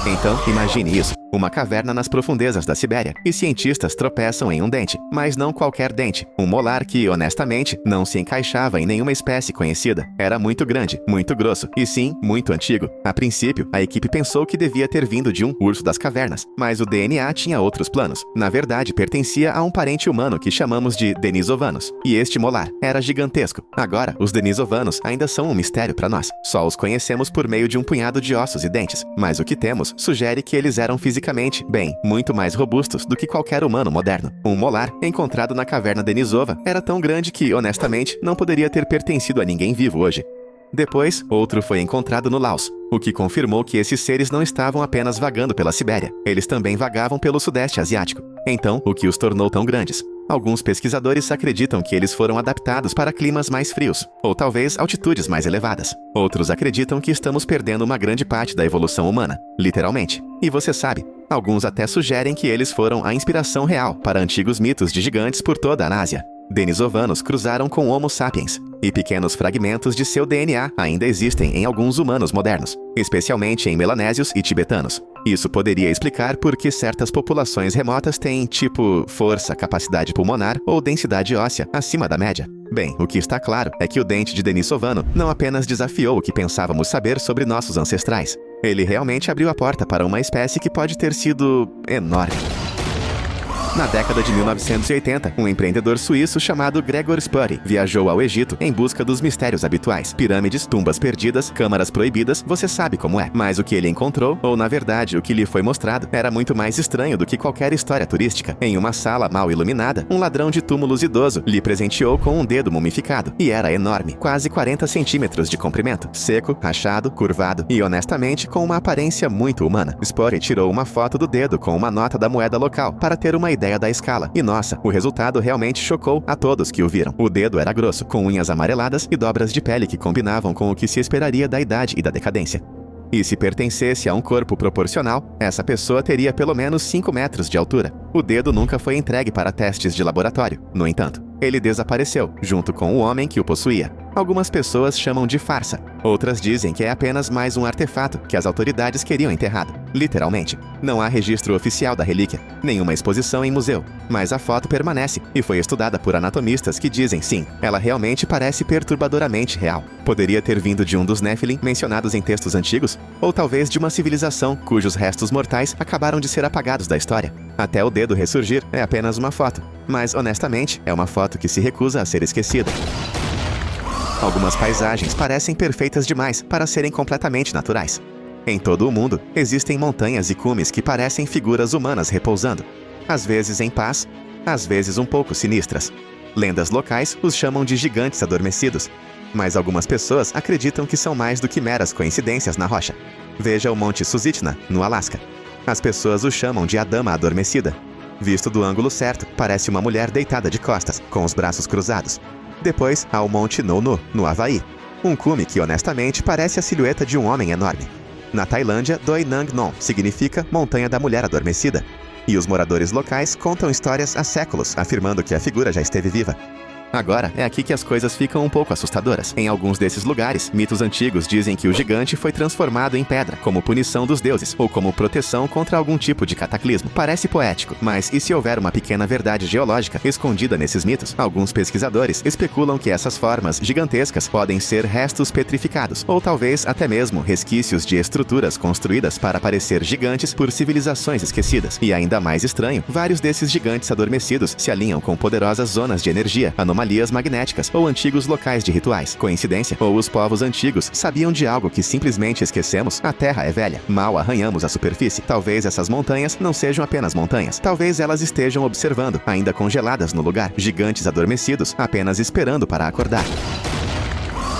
Então, imagine isso. Uma caverna nas profundezas da Sibéria, e cientistas tropeçam em um dente, mas não qualquer dente. Um molar que, honestamente, não se encaixava em nenhuma espécie conhecida. Era muito grande, muito grosso, e sim, muito antigo. A princípio, a equipe pensou que devia ter vindo de um urso das cavernas, mas o DNA tinha outros planos. Na verdade, pertencia a um parente humano que chamamos de Denisovanos, e este molar era gigantesco. Agora, os Denisovanos ainda são um mistério para nós. Só os conhecemos por meio de um punhado de ossos e dentes, mas o que temos sugere que eles eram fisicamente, muito mais robustos do que qualquer humano moderno. Um molar, encontrado na caverna Denisova, era tão grande que, honestamente, não poderia ter pertencido a ninguém vivo hoje. Depois, outro foi encontrado no Laos, o que confirmou que esses seres não estavam apenas vagando pela Sibéria, eles também vagavam pelo Sudeste Asiático. Então, o que os tornou tão grandes? Alguns pesquisadores acreditam que eles foram adaptados para climas mais frios, ou talvez altitudes mais elevadas. Outros acreditam que estamos perdendo uma grande parte da evolução humana, literalmente. E você sabe, alguns até sugerem que eles foram a inspiração real para antigos mitos de gigantes por toda a Ásia. Denisovanos cruzaram com Homo sapiens, e pequenos fragmentos de seu DNA ainda existem em alguns humanos modernos, especialmente em melanésios e tibetanos. Isso poderia explicar por que certas populações remotas têm, tipo, força, capacidade pulmonar ou densidade óssea acima da média. Bem, o que está claro é que o dente de Denisovano não apenas desafiou o que pensávamos saber sobre nossos ancestrais. Ele realmente abriu a porta para uma espécie que pode ter sido enorme. Na década de 1980, um empreendedor suíço chamado Gregor Spurry viajou ao Egito em busca dos mistérios habituais. Pirâmides, tumbas perdidas, câmaras proibidas, você sabe como é. Mas o que ele encontrou, ou na verdade o que lhe foi mostrado, era muito mais estranho do que qualquer história turística. Em uma sala mal iluminada, um ladrão de túmulos idoso lhe presenteou com um dedo mumificado. E era enorme, quase 40 centímetros de comprimento, seco, rachado, curvado e, honestamente, com uma aparência muito humana. Spurry tirou uma foto do dedo com uma nota da moeda local para ter uma ideia da escala. E nossa, o resultado realmente chocou a todos que o viram. O dedo era grosso, com unhas amareladas e dobras de pele que combinavam com o que se esperaria da idade e da decadência. E se pertencesse a um corpo proporcional, essa pessoa teria pelo menos 5 metros de altura. O dedo nunca foi entregue para testes de laboratório. No entanto, ele desapareceu, junto com o homem que o possuía. Algumas pessoas chamam de farsa. Outras dizem que é apenas mais um artefato que as autoridades queriam enterrado. Literalmente. Não há registro oficial da relíquia, nenhuma exposição em museu. Mas a foto permanece e foi estudada por anatomistas que dizem sim, ela realmente parece perturbadoramente real. Poderia ter vindo de um dos Nephilim mencionados em textos antigos, ou talvez de uma civilização cujos restos mortais acabaram de ser apagados da história. Até o dedo ressurgir é apenas uma foto, mas honestamente é uma foto que se recusa a ser esquecida. Algumas paisagens parecem perfeitas demais para serem completamente naturais. Em todo o mundo, existem montanhas e cumes que parecem figuras humanas repousando, às vezes em paz, às vezes um pouco sinistras. Lendas locais os chamam de gigantes adormecidos, mas algumas pessoas acreditam que são mais do que meras coincidências na rocha. Veja o Monte Susitna, no Alasca. As pessoas o chamam de a Dama Adormecida. Visto do ângulo certo, parece uma mulher deitada de costas, com os braços cruzados. Depois, há o Monte Nonu, no Havaí. Um cume que, honestamente, parece a silhueta de um homem enorme. Na Tailândia, Doi Nang Non significa Montanha da Mulher Adormecida. E os moradores locais contam histórias há séculos, afirmando que a figura já esteve viva. Agora, é aqui que as coisas ficam um pouco assustadoras. Em alguns desses lugares, mitos antigos dizem que o gigante foi transformado em pedra, como punição dos deuses, ou como proteção contra algum tipo de cataclismo. Parece poético, mas e se houver uma pequena verdade geológica escondida nesses mitos? Alguns pesquisadores especulam que essas formas gigantescas podem ser restos petrificados, ou talvez até mesmo resquícios de estruturas construídas para parecer gigantes por civilizações esquecidas. E ainda mais estranho, vários desses gigantes adormecidos se alinham com poderosas zonas de energia, anomalias anomalias magnéticas ou antigos locais de rituais. Coincidência? Ou os povos antigos sabiam de algo que simplesmente esquecemos? A Terra é velha. Mal arranhamos a superfície. Talvez essas montanhas não sejam apenas montanhas. Talvez elas estejam observando, ainda congeladas no lugar, gigantes adormecidos, apenas esperando para acordar.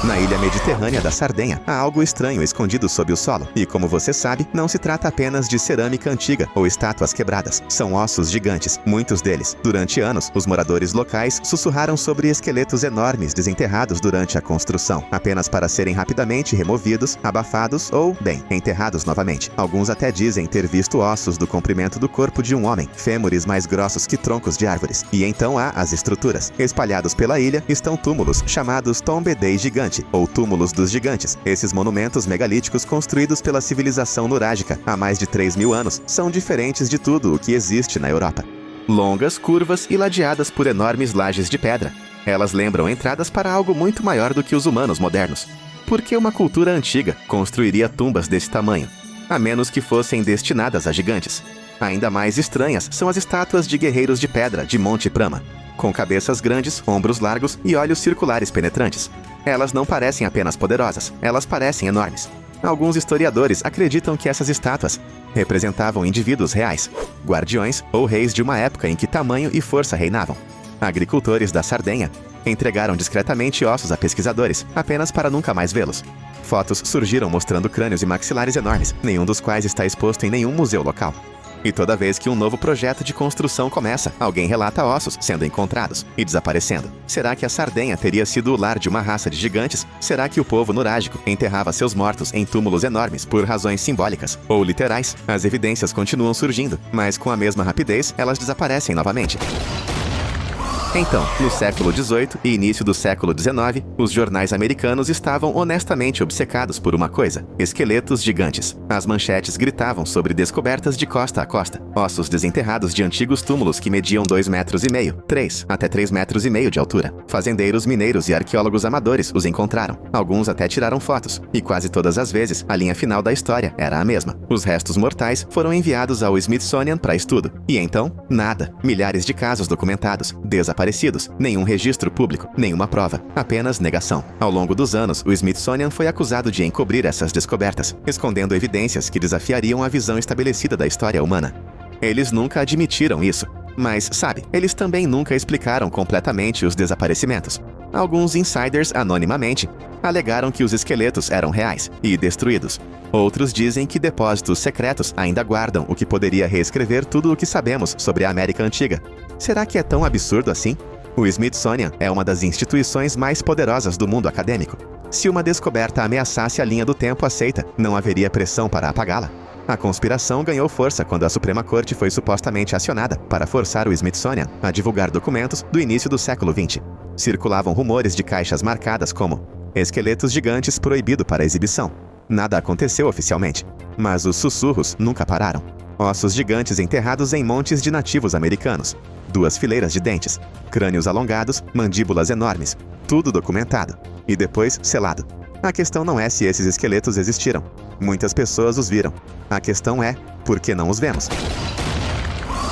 Na ilha mediterrânea da Sardenha, há algo estranho escondido sob o solo. E como você sabe, não se trata apenas de cerâmica antiga ou estátuas quebradas. São ossos gigantes, muitos deles. Durante anos, os moradores locais sussurraram sobre esqueletos enormes desenterrados durante a construção, apenas para serem rapidamente removidos, abafados ou, bem, enterrados novamente. Alguns até dizem ter visto ossos do comprimento do corpo de um homem, fêmures mais grossos que troncos de árvores. E então há as estruturas. Espalhados pela ilha estão túmulos chamados Tombe Dei Gigante, ou túmulos dos gigantes. Esses monumentos megalíticos construídos pela civilização nurágica há mais de 3.000 anos são diferentes de tudo o que existe na Europa. Longas, curvas e ladeadas por enormes lajes de pedra. Elas lembram entradas para algo muito maior do que os humanos modernos. Por que uma cultura antiga construiria tumbas desse tamanho? A menos que fossem destinadas a gigantes. Ainda mais estranhas são as estátuas de guerreiros de pedra de Monte Prama, com cabeças grandes, ombros largos e olhos circulares penetrantes. Elas não parecem apenas poderosas, elas parecem enormes. Alguns historiadores acreditam que essas estátuas representavam indivíduos reais, guardiões ou reis de uma época em que tamanho e força reinavam. Agricultores da Sardenha entregaram discretamente ossos a pesquisadores, apenas para nunca mais vê-los. Fotos surgiram mostrando crânios e maxilares enormes, nenhum dos quais está exposto em nenhum museu local. E toda vez que um novo projeto de construção começa, alguém relata ossos sendo encontrados e desaparecendo. Será que a Sardenha teria sido o lar de uma raça de gigantes? Será que o povo nurágico enterrava seus mortos em túmulos enormes por razões simbólicas ou literais? As evidências continuam surgindo, mas com a mesma rapidez, elas desaparecem novamente. Então, no século XVIII e início do século XIX, os jornais americanos estavam honestamente obcecados por uma coisa: esqueletos gigantes. As manchetes gritavam sobre descobertas de costa a costa, ossos desenterrados de antigos túmulos que mediam 2,5 metros, 3 até 3,5 metros de altura. Fazendeiros mineiros e arqueólogos amadores os encontraram. Alguns até tiraram fotos, e quase todas as vezes a linha final da história era a mesma. Os restos mortais foram enviados ao Smithsonian para estudo. E então, nada. Milhares de casos documentados, desaparecidos, nenhum registro público, nenhuma prova, apenas negação. Ao longo dos anos, o Smithsonian foi acusado de encobrir essas descobertas, escondendo evidências que desafiariam a visão estabelecida da história humana. Eles nunca admitiram isso, mas, sabe, eles também nunca explicaram completamente os desaparecimentos. Alguns insiders, anonimamente, alegaram que os esqueletos eram reais e destruídos. Outros dizem que depósitos secretos ainda guardam o que poderia reescrever tudo o que sabemos sobre a América Antiga. Será que é tão absurdo assim? O Smithsonian é uma das instituições mais poderosas do mundo acadêmico. Se uma descoberta ameaçasse a linha do tempo aceita, não haveria pressão para apagá-la. A conspiração ganhou força quando a Suprema Corte foi supostamente acionada para forçar o Smithsonian a divulgar documentos do início do século XX. Circulavam rumores de caixas marcadas como esqueletos gigantes proibido para exibição. Nada aconteceu oficialmente, mas os sussurros nunca pararam. Ossos gigantes enterrados em montes de nativos americanos. 2 fileiras de dentes, crânios alongados, mandíbulas enormes. Tudo documentado. E depois selado. A questão não é se esses esqueletos existiram. Muitas pessoas os viram. A questão é, por que não os vemos?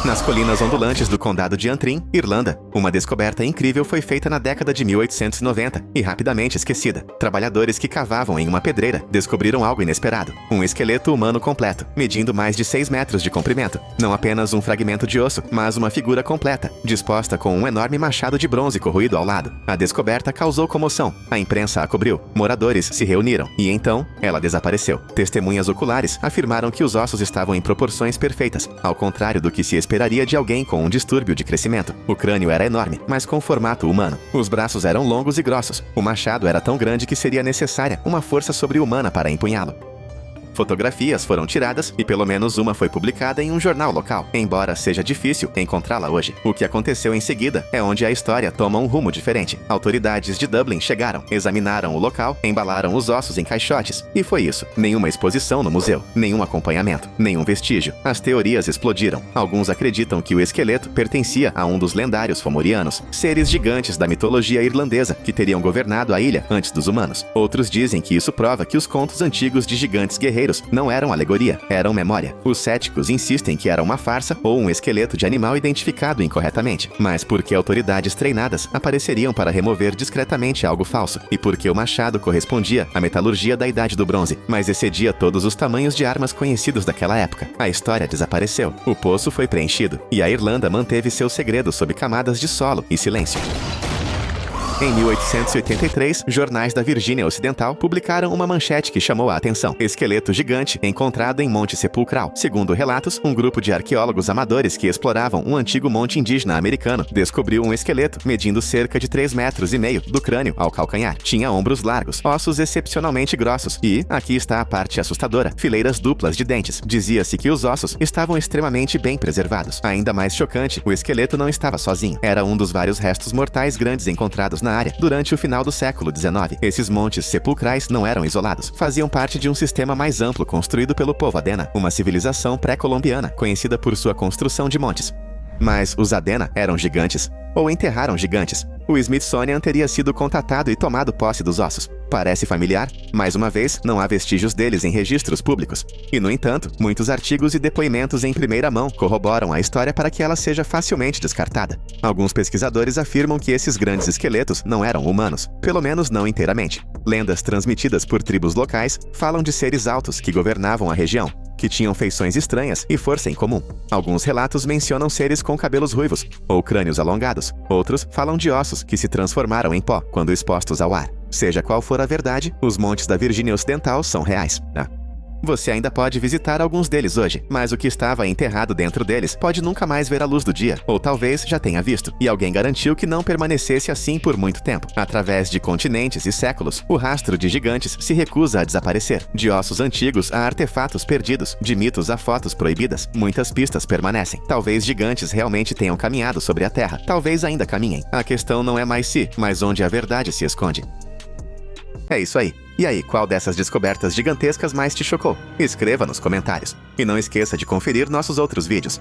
Nas colinas ondulantes do condado de Antrim, Irlanda, uma descoberta incrível foi feita na década de 1890 e rapidamente esquecida. Trabalhadores que cavavam em uma pedreira descobriram algo inesperado: um esqueleto humano completo, medindo mais de 6 metros de comprimento. Não apenas um fragmento de osso, mas uma figura completa, disposta com um enorme machado de bronze corroído ao lado. A descoberta causou comoção. A imprensa a cobriu. Moradores se reuniram e então ela desapareceu. Testemunhas oculares afirmaram que os ossos estavam em proporções perfeitas, ao contrário do que se esperaria de alguém com um distúrbio de crescimento. O crânio era enorme, mas com formato humano. Os braços eram longos e grossos. O machado era tão grande que seria necessária uma força sobre-humana para empunhá-lo. Fotografias foram tiradas e pelo menos uma foi publicada em um jornal local, embora seja difícil encontrá-la hoje. O que aconteceu em seguida é onde a história toma um rumo diferente. Autoridades de Dublin chegaram, examinaram o local, embalaram os ossos em caixotes, e foi isso. Nenhuma exposição no museu, nenhum acompanhamento, nenhum vestígio. As teorias explodiram. Alguns acreditam que o esqueleto pertencia a um dos lendários fomorianos, seres gigantes da mitologia irlandesa que teriam governado a ilha antes dos humanos. Outros dizem que isso prova que os contos antigos de gigantes guerreiros brasileiros não eram alegoria, eram memória. Os céticos insistem que era uma farsa ou um esqueleto de animal identificado incorretamente, mas porque autoridades treinadas apareceriam para remover discretamente algo falso, e porque o machado correspondia à metalurgia da Idade do Bronze, mas excedia todos os tamanhos de armas conhecidos daquela época. A história desapareceu, o poço foi preenchido, e a Irlanda manteve seu segredo sob camadas de solo e silêncio. Em 1883, jornais da Virgínia Ocidental publicaram uma manchete que chamou a atenção. Esqueleto gigante encontrado em Monte Sepulcral. Segundo relatos, um grupo de arqueólogos amadores que exploravam um antigo monte indígena americano descobriu um esqueleto medindo cerca de 3,5 metros do crânio ao calcanhar. Tinha ombros largos, ossos excepcionalmente grossos e, aqui está a parte assustadora, fileiras duplas de dentes. Dizia-se que os ossos estavam extremamente bem preservados. Ainda mais chocante, o esqueleto não estava sozinho. Era um dos vários restos mortais grandes encontrados na área durante o final do século XIX. Esses montes sepulcrais não eram isolados, faziam parte de um sistema mais amplo construído pelo povo Adena, uma civilização pré-colombiana conhecida por sua construção de montes. Mas os Adena eram gigantes? Ou enterraram gigantes? O Smithsonian teria sido contatado e tomado posse dos ossos. Parece familiar? Mais uma vez, não há vestígios deles em registros públicos. E, no entanto, muitos artigos e depoimentos em primeira mão corroboram a história para que ela seja facilmente descartada. Alguns pesquisadores afirmam que esses grandes esqueletos não eram humanos, pelo menos não inteiramente. Lendas transmitidas por tribos locais falam de seres altos que governavam a região, que tinham feições estranhas e força incomum. Alguns relatos mencionam seres com cabelos ruivos ou crânios alongados. Outros falam de ossos que se transformaram em pó quando expostos ao ar. Seja qual for a verdade, os montes da Virgínia Ocidental são reais. Você ainda pode visitar alguns deles hoje, mas o que estava enterrado dentro deles pode nunca mais ver a luz do dia, ou talvez já tenha visto, e alguém garantiu que não permanecesse assim por muito tempo. Através de continentes e séculos, o rastro de gigantes se recusa a desaparecer. De ossos antigos a artefatos perdidos, de mitos a fotos proibidas, muitas pistas permanecem. Talvez gigantes realmente tenham caminhado sobre a Terra, talvez ainda caminhem. A questão não é mais se, mas onde a verdade se esconde. É isso aí. E aí, qual dessas descobertas gigantescas mais te chocou? Escreva nos comentários. E não esqueça de conferir nossos outros vídeos.